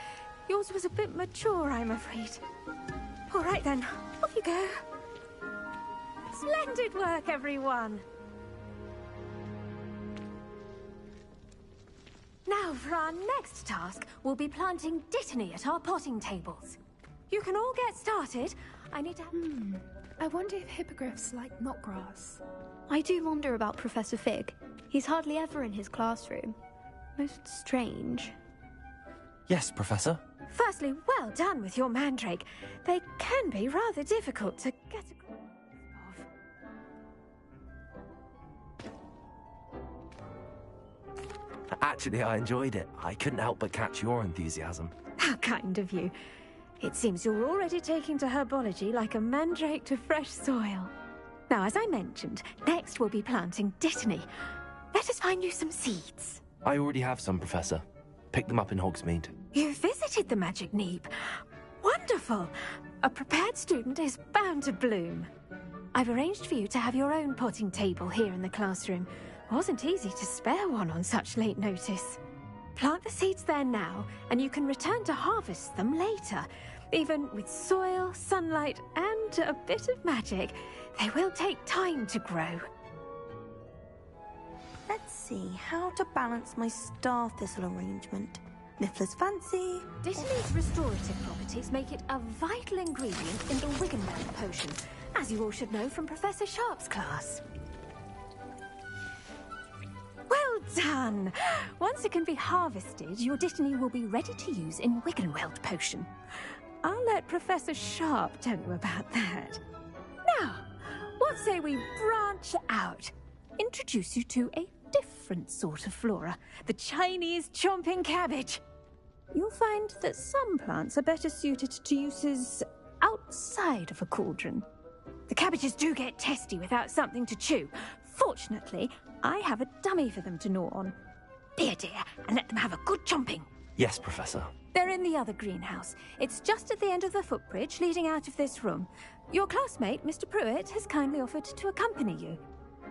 Yours was a bit mature, I'm afraid. All right then, off you go. Splendid work, everyone! Now, for our next task, we'll be planting dittany at our potting tables. You can all get started. I need to... I wonder if hippogriffs like knotgrass. I do wonder about Professor Fig. He's hardly ever in his classroom. Most strange. Yes, Professor. Firstly, well done with your mandrake. They can be rather difficult to get a grip of. Actually, I enjoyed it. I couldn't help but catch your enthusiasm. How kind of you. It seems you're already taking to herbology like a mandrake to fresh soil. Now, as I mentioned, next we'll be planting dittany. Let us find you some seeds. I already have some, Professor. Picked them up in Hogsmeade. You visited the Magic Neep. Wonderful. A prepared student is bound to bloom. I've arranged for you to have your own potting table here in the classroom. Wasn't easy to spare one on such late notice. Plant the seeds there now, and you can return to harvest them later. Even with soil, sunlight, and a bit of magic, they will take time to grow. Let's see how to balance my star thistle arrangement. Miffler's fancy. Dittany's restorative properties make it a vital ingredient in the Wiggenweld potion, as you all should know from Professor Sharp's class. Well done! Once it can be harvested, your dittany will be ready to use in Wiggenweld potion. I'll let Professor Sharp tell you about that. Now, what say we branch out? Introduce you to a different sort of flora, the Chinese chomping cabbage. You'll find that some plants are better suited to uses outside of a cauldron. The cabbages do get testy without something to chew. Fortunately, I have a dummy for them to gnaw on. Be a dear and let them have a good chomping. Yes, Professor. They're in the other greenhouse. It's just at the end of the footbridge leading out of this room. Your classmate, Mr. Pruitt, has kindly offered to accompany you.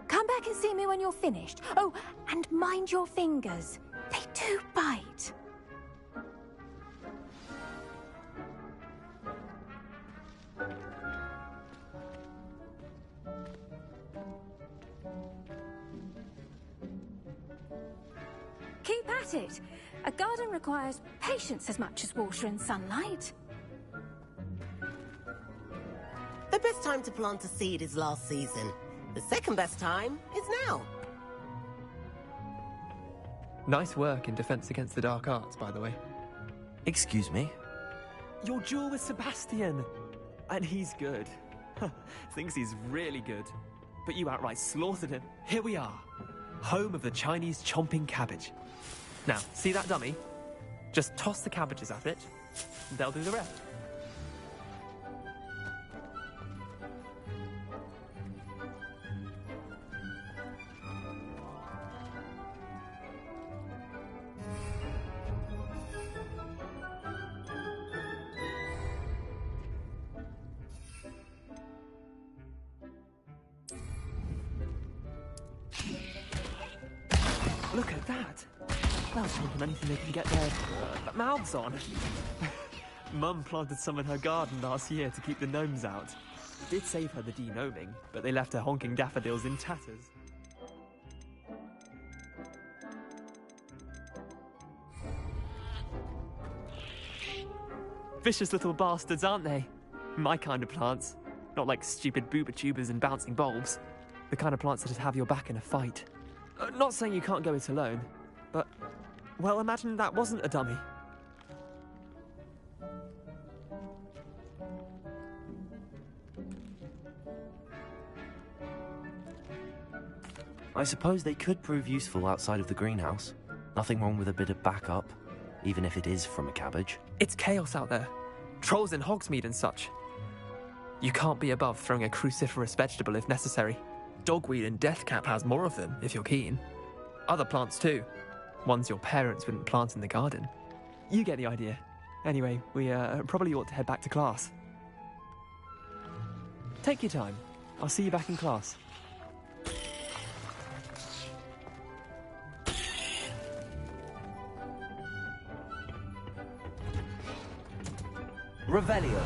Come back and see me when you're finished. Oh, and mind your fingers. They do bite. Keep at it. A garden requires patience as much as water and sunlight. best time to plant a seed is last season. The second best time is now. Nice work in defense against the dark arts, by the way. Excuse me? Your duel with Sebastian! And he's good. Thinks he's really good. But you outright slaughtered him. Here we are. Home of the Chinese chomping cabbage. Now, see that dummy? Just toss the cabbages at it, and they'll do the rest. Look at that! They'll jump on anything they can get their mouths on. Mum planted some in her garden last year to keep the gnomes out. Did save her the de-gnoming, but they left her honking daffodils in tatters. Vicious little bastards, aren't they? My kind of plants. Not like stupid booba tubers and bouncing bulbs. The kind of plants that'd have your back in a fight. Not saying you can't go it alone, but, well, imagine that wasn't a dummy. I suppose they could prove useful outside of the greenhouse. Nothing wrong with a bit of backup, even if it is from a cabbage. It's chaos out there. Trolls in Hogsmeade and such. You can't be above throwing a cruciferous vegetable if necessary. Dogweed and deathcap has more of them, if you're keen. Other plants too. Ones your parents wouldn't plant in the garden. You get the idea. Anyway, we probably ought to head back to class. Take your time. I'll see you back in class. Revelio.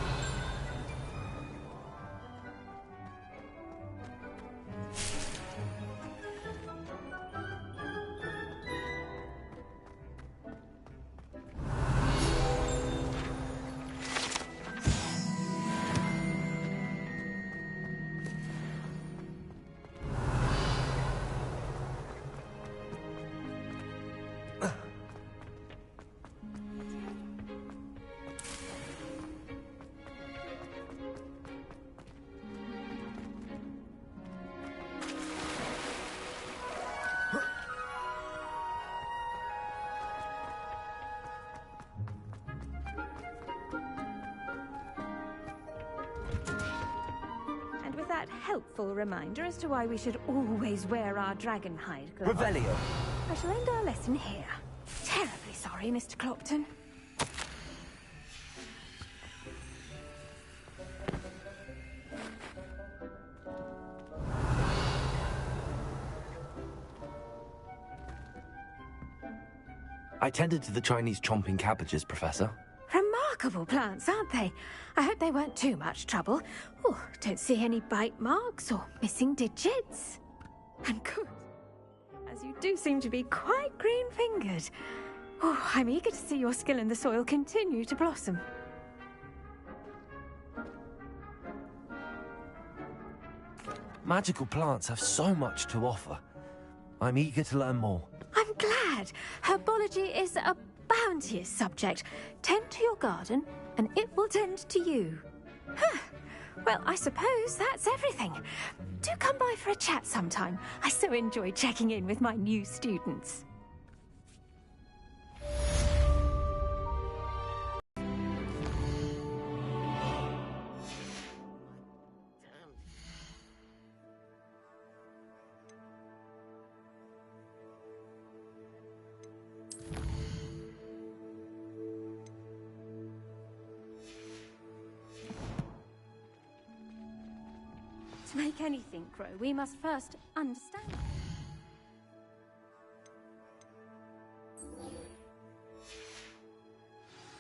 Helpful reminder as to why we should always wear our dragon hide gloves. Revelio. I shall end our lesson here. Terribly sorry, Mr. Clopton. I tended to the Chinese chomping cabbages, Professor. Remarkable plants, aren't they? I hope they weren't too much trouble. Oh, don't see any bite marks or missing digits. And good, as you do seem to be quite green-fingered. Oh, I'm eager to see your skill in the soil continue to blossom. Magical plants have so much to offer. I'm eager to learn more. I'm glad. Herbology is a bounteous subject. Tend to your garden, and it will tend to you. Huh. Well, I suppose that's everything. Do come by for a chat sometime. I so enjoy checking in with my new students. To make anything grow, we must first understand it.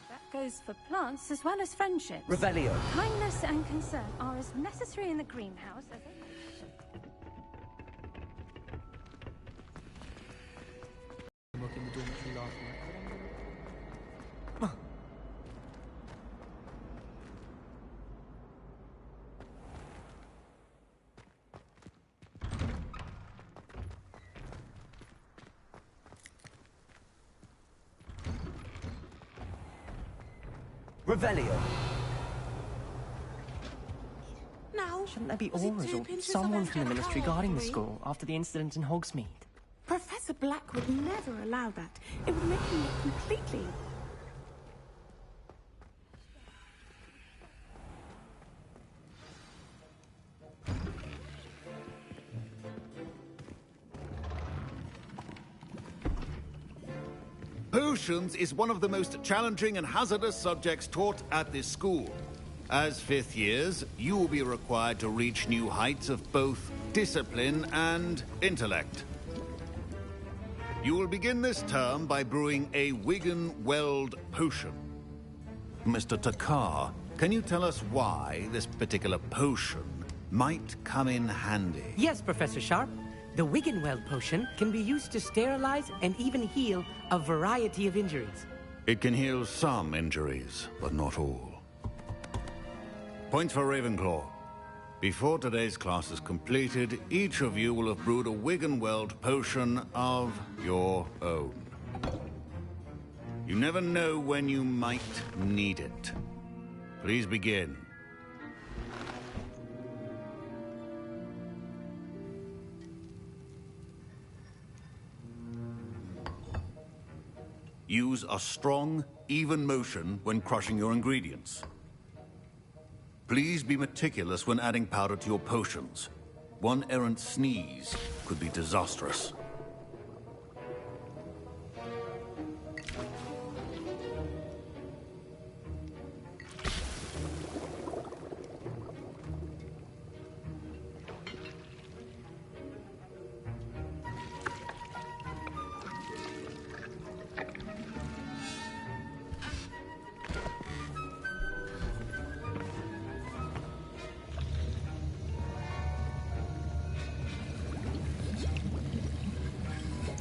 That goes for plants as well as friendships. Revelio. Kindness and concern are as necessary in the greenhouse as they... In the dormitory last night. Revelio. Now, Shouldn't there be was it auras two or pinches someone of from the extra ministry cacao guarding the free? school after the incident in Hogsmeade? Professor Black would never allow that. It would make him look completely... Potions is one of the most challenging and hazardous subjects taught at this school. As fifth years, you will be required to reach new heights of both discipline and intellect. You will begin this term by brewing a Wigan-Weld potion. Mr. Takar, can you tell us why this particular potion might come in handy? Yes, Professor Sharp. The Wigan-Weld potion can be used to sterilize and even heal a variety of injuries. It can heal some injuries, but not all. Points for Ravenclaw. Before today's class is completed, each of you will have brewed a Wigan-Weld potion of your own. You never know when you might need it. Please begin. Use a strong, even motion when crushing your ingredients. Please be meticulous when adding powder to your potions. One errant sneeze could be disastrous.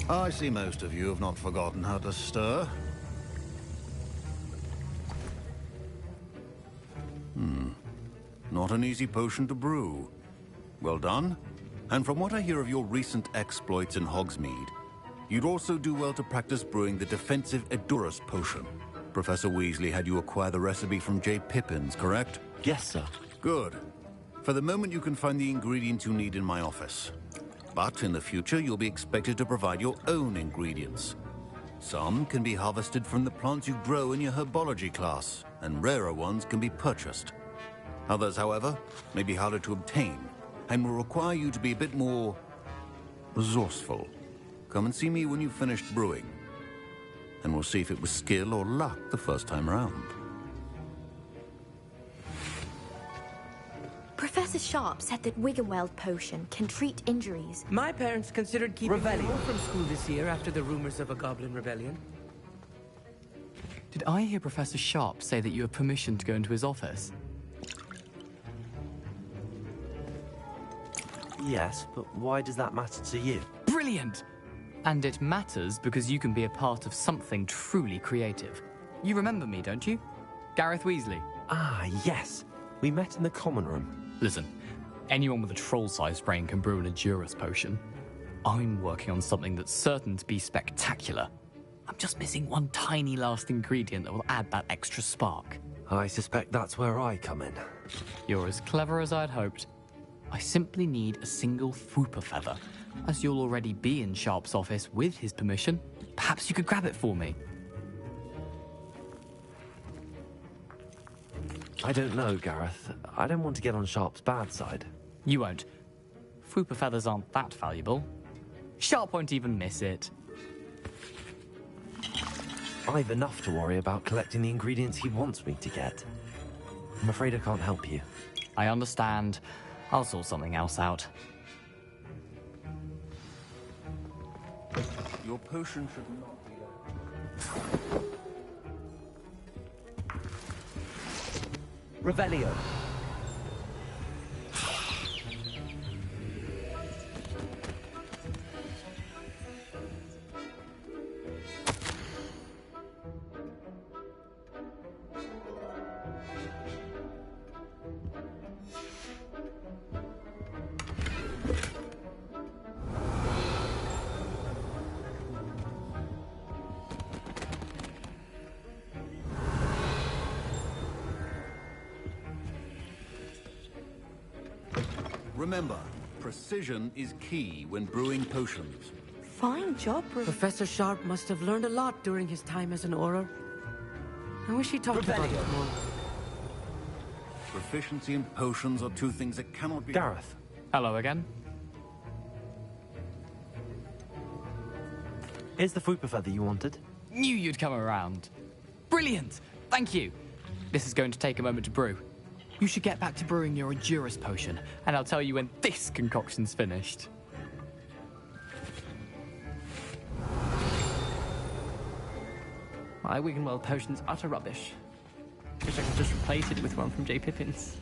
I see most of you have not forgotten how to stir. Not an easy potion to brew. Well done. And from what I hear of your recent exploits in Hogsmeade, you'd also do well to practice brewing the defensive Edurus potion. Professor Weasley had you acquire the recipe from J. Pippins, correct? Yes, sir. Good. For the moment, you can find the ingredients you need in my office. But in the future, you'll be expected to provide your own ingredients. Some can be harvested from the plants you grow in your herbology class, and rarer ones can be purchased. Others, however, may be harder to obtain, and will require you to be a bit more resourceful. Come and see me when you've finished brewing, and we'll see if it was skill or luck the first time around. Professor Sharp said that Wigan-Weld potion can treat injuries. My parents considered keeping me home from school this year after the rumors of a goblin rebellion. Did I hear Professor Sharp say that you have permission to go into his office? Yes, but why does that matter to you? Brilliant! And it matters because you can be a part of something truly creative. You remember me, don't you? Gareth Weasley. Ah, yes. We met in the common room. Listen, anyone with a troll-sized brain can brew an Edurus potion. I'm working on something that's certain to be spectacular. I'm just missing one tiny last ingredient that will add that extra spark. I suspect that's where I come in. You're as clever as I'd hoped. I simply need a single Fwooper feather. As you'll already be in Sharp's office with his permission, perhaps you could grab it for me. I don't know, Gareth. I don't want to get on Sharp's bad side. You won't. Fwooper feathers aren't that valuable. Sharp won't even miss it. I've enough to worry about collecting the ingredients he wants me to get. I'm afraid I can't help you. I understand. I'll sort something else out. Your potion should not be Revelio. Remember, precision is key when brewing potions. Fine job, Professor Sharp must have learned a lot during his time as an Auror. I wish he talked about it more. Proficiency and potions are two things that cannot be... Gareth. Hello again. Here's the fruit buffet that you wanted. Knew you'd come around. Brilliant! Thank you. This is going to take a moment to brew. You should get back to brewing your Endurus potion, and I'll tell you when this concoction's finished. My Wiggenweld potion's utter rubbish. Wish I could just replace it with one from J. Pippin's.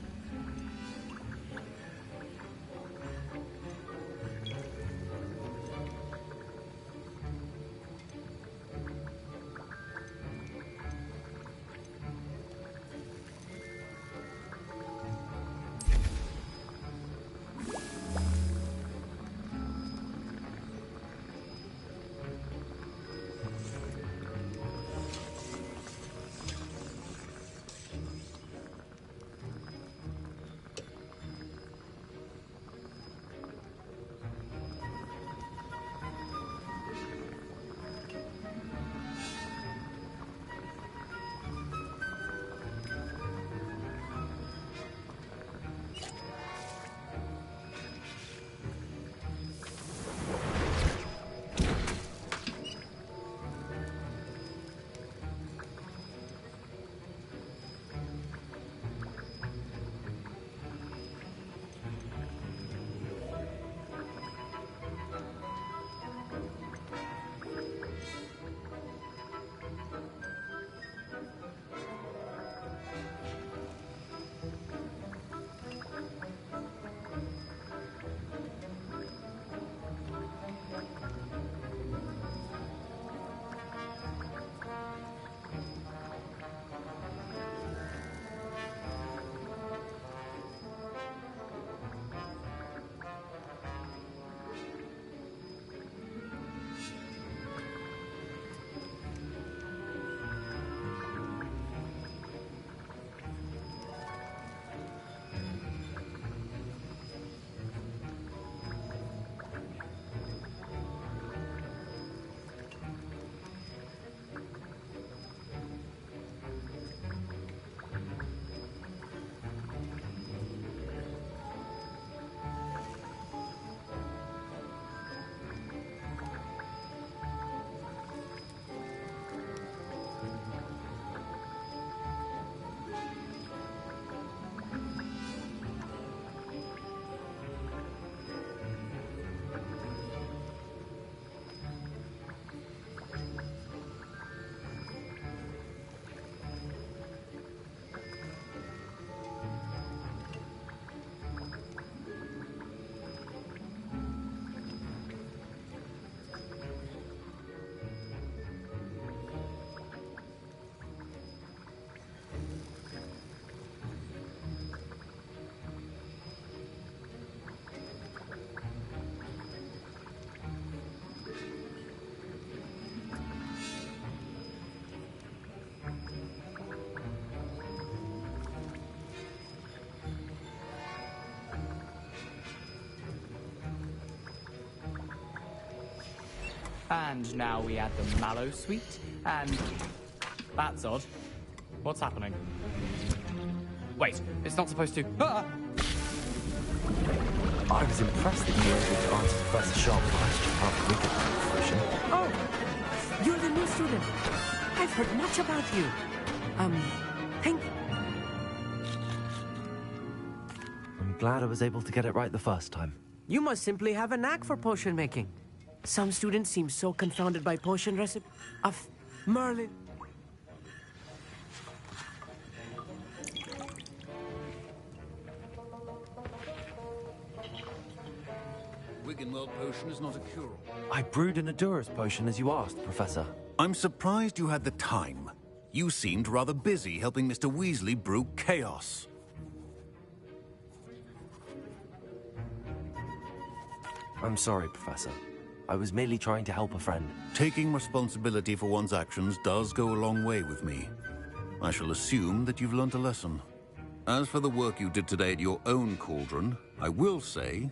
And now we add the mallow sweet, and... That's odd. What's happening? Wait, it's not supposed to... Ah! I was impressed that you were able to answer Professor Sharp's question about the Wiggenweld potion. Oh, you're the new student. I've heard much about you. Thank you. I'm glad I was able to get it right the first time. You must simply have a knack for potion making. Some students seem so confounded by potion recipe of Merlin. Wiggenweld potion is not a cure-all. I brewed an Endurus potion as you asked, Professor. I'm surprised you had the time. You seemed rather busy helping Mr. Weasley brew chaos. I'm sorry, Professor. I was merely trying to help a friend. Taking responsibility for one's actions does go a long way with me. I shall assume that you've learnt a lesson. As for the work you did today at your own cauldron, I will say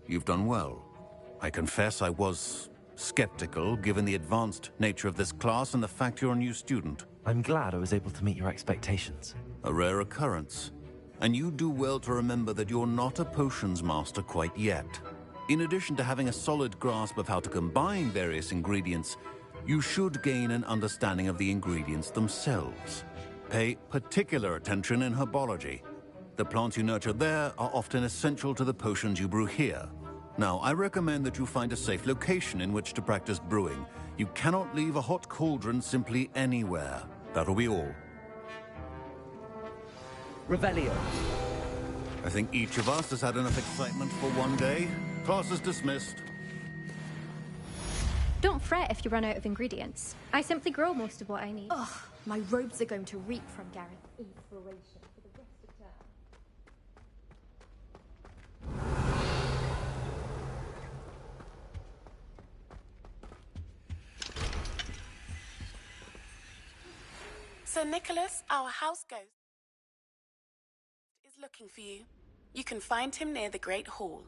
you've done well. I confess I was skeptical, given the advanced nature of this class and the fact you're a new student. I'm glad I was able to meet your expectations. A rare occurrence. And you do well to remember that you're not a potions master quite yet. In addition to having a solid grasp of how to combine various ingredients, you should gain an understanding of the ingredients themselves. Pay particular attention in herbology. The plants you nurture there are often essential to the potions you brew here. Now, I recommend that you find a safe location in which to practice brewing. You cannot leave a hot cauldron simply anywhere. That'll be all. Revelio. I think each of us has had enough excitement for one day. Class is dismissed. Don't fret if you run out of ingredients. I simply grow most of what I need. Ugh, my robes are going to reek from Gareth. Inspiration for the rest of town. Sir Nicholas, our house ghost, is looking for you. You can find him near the Great Hall.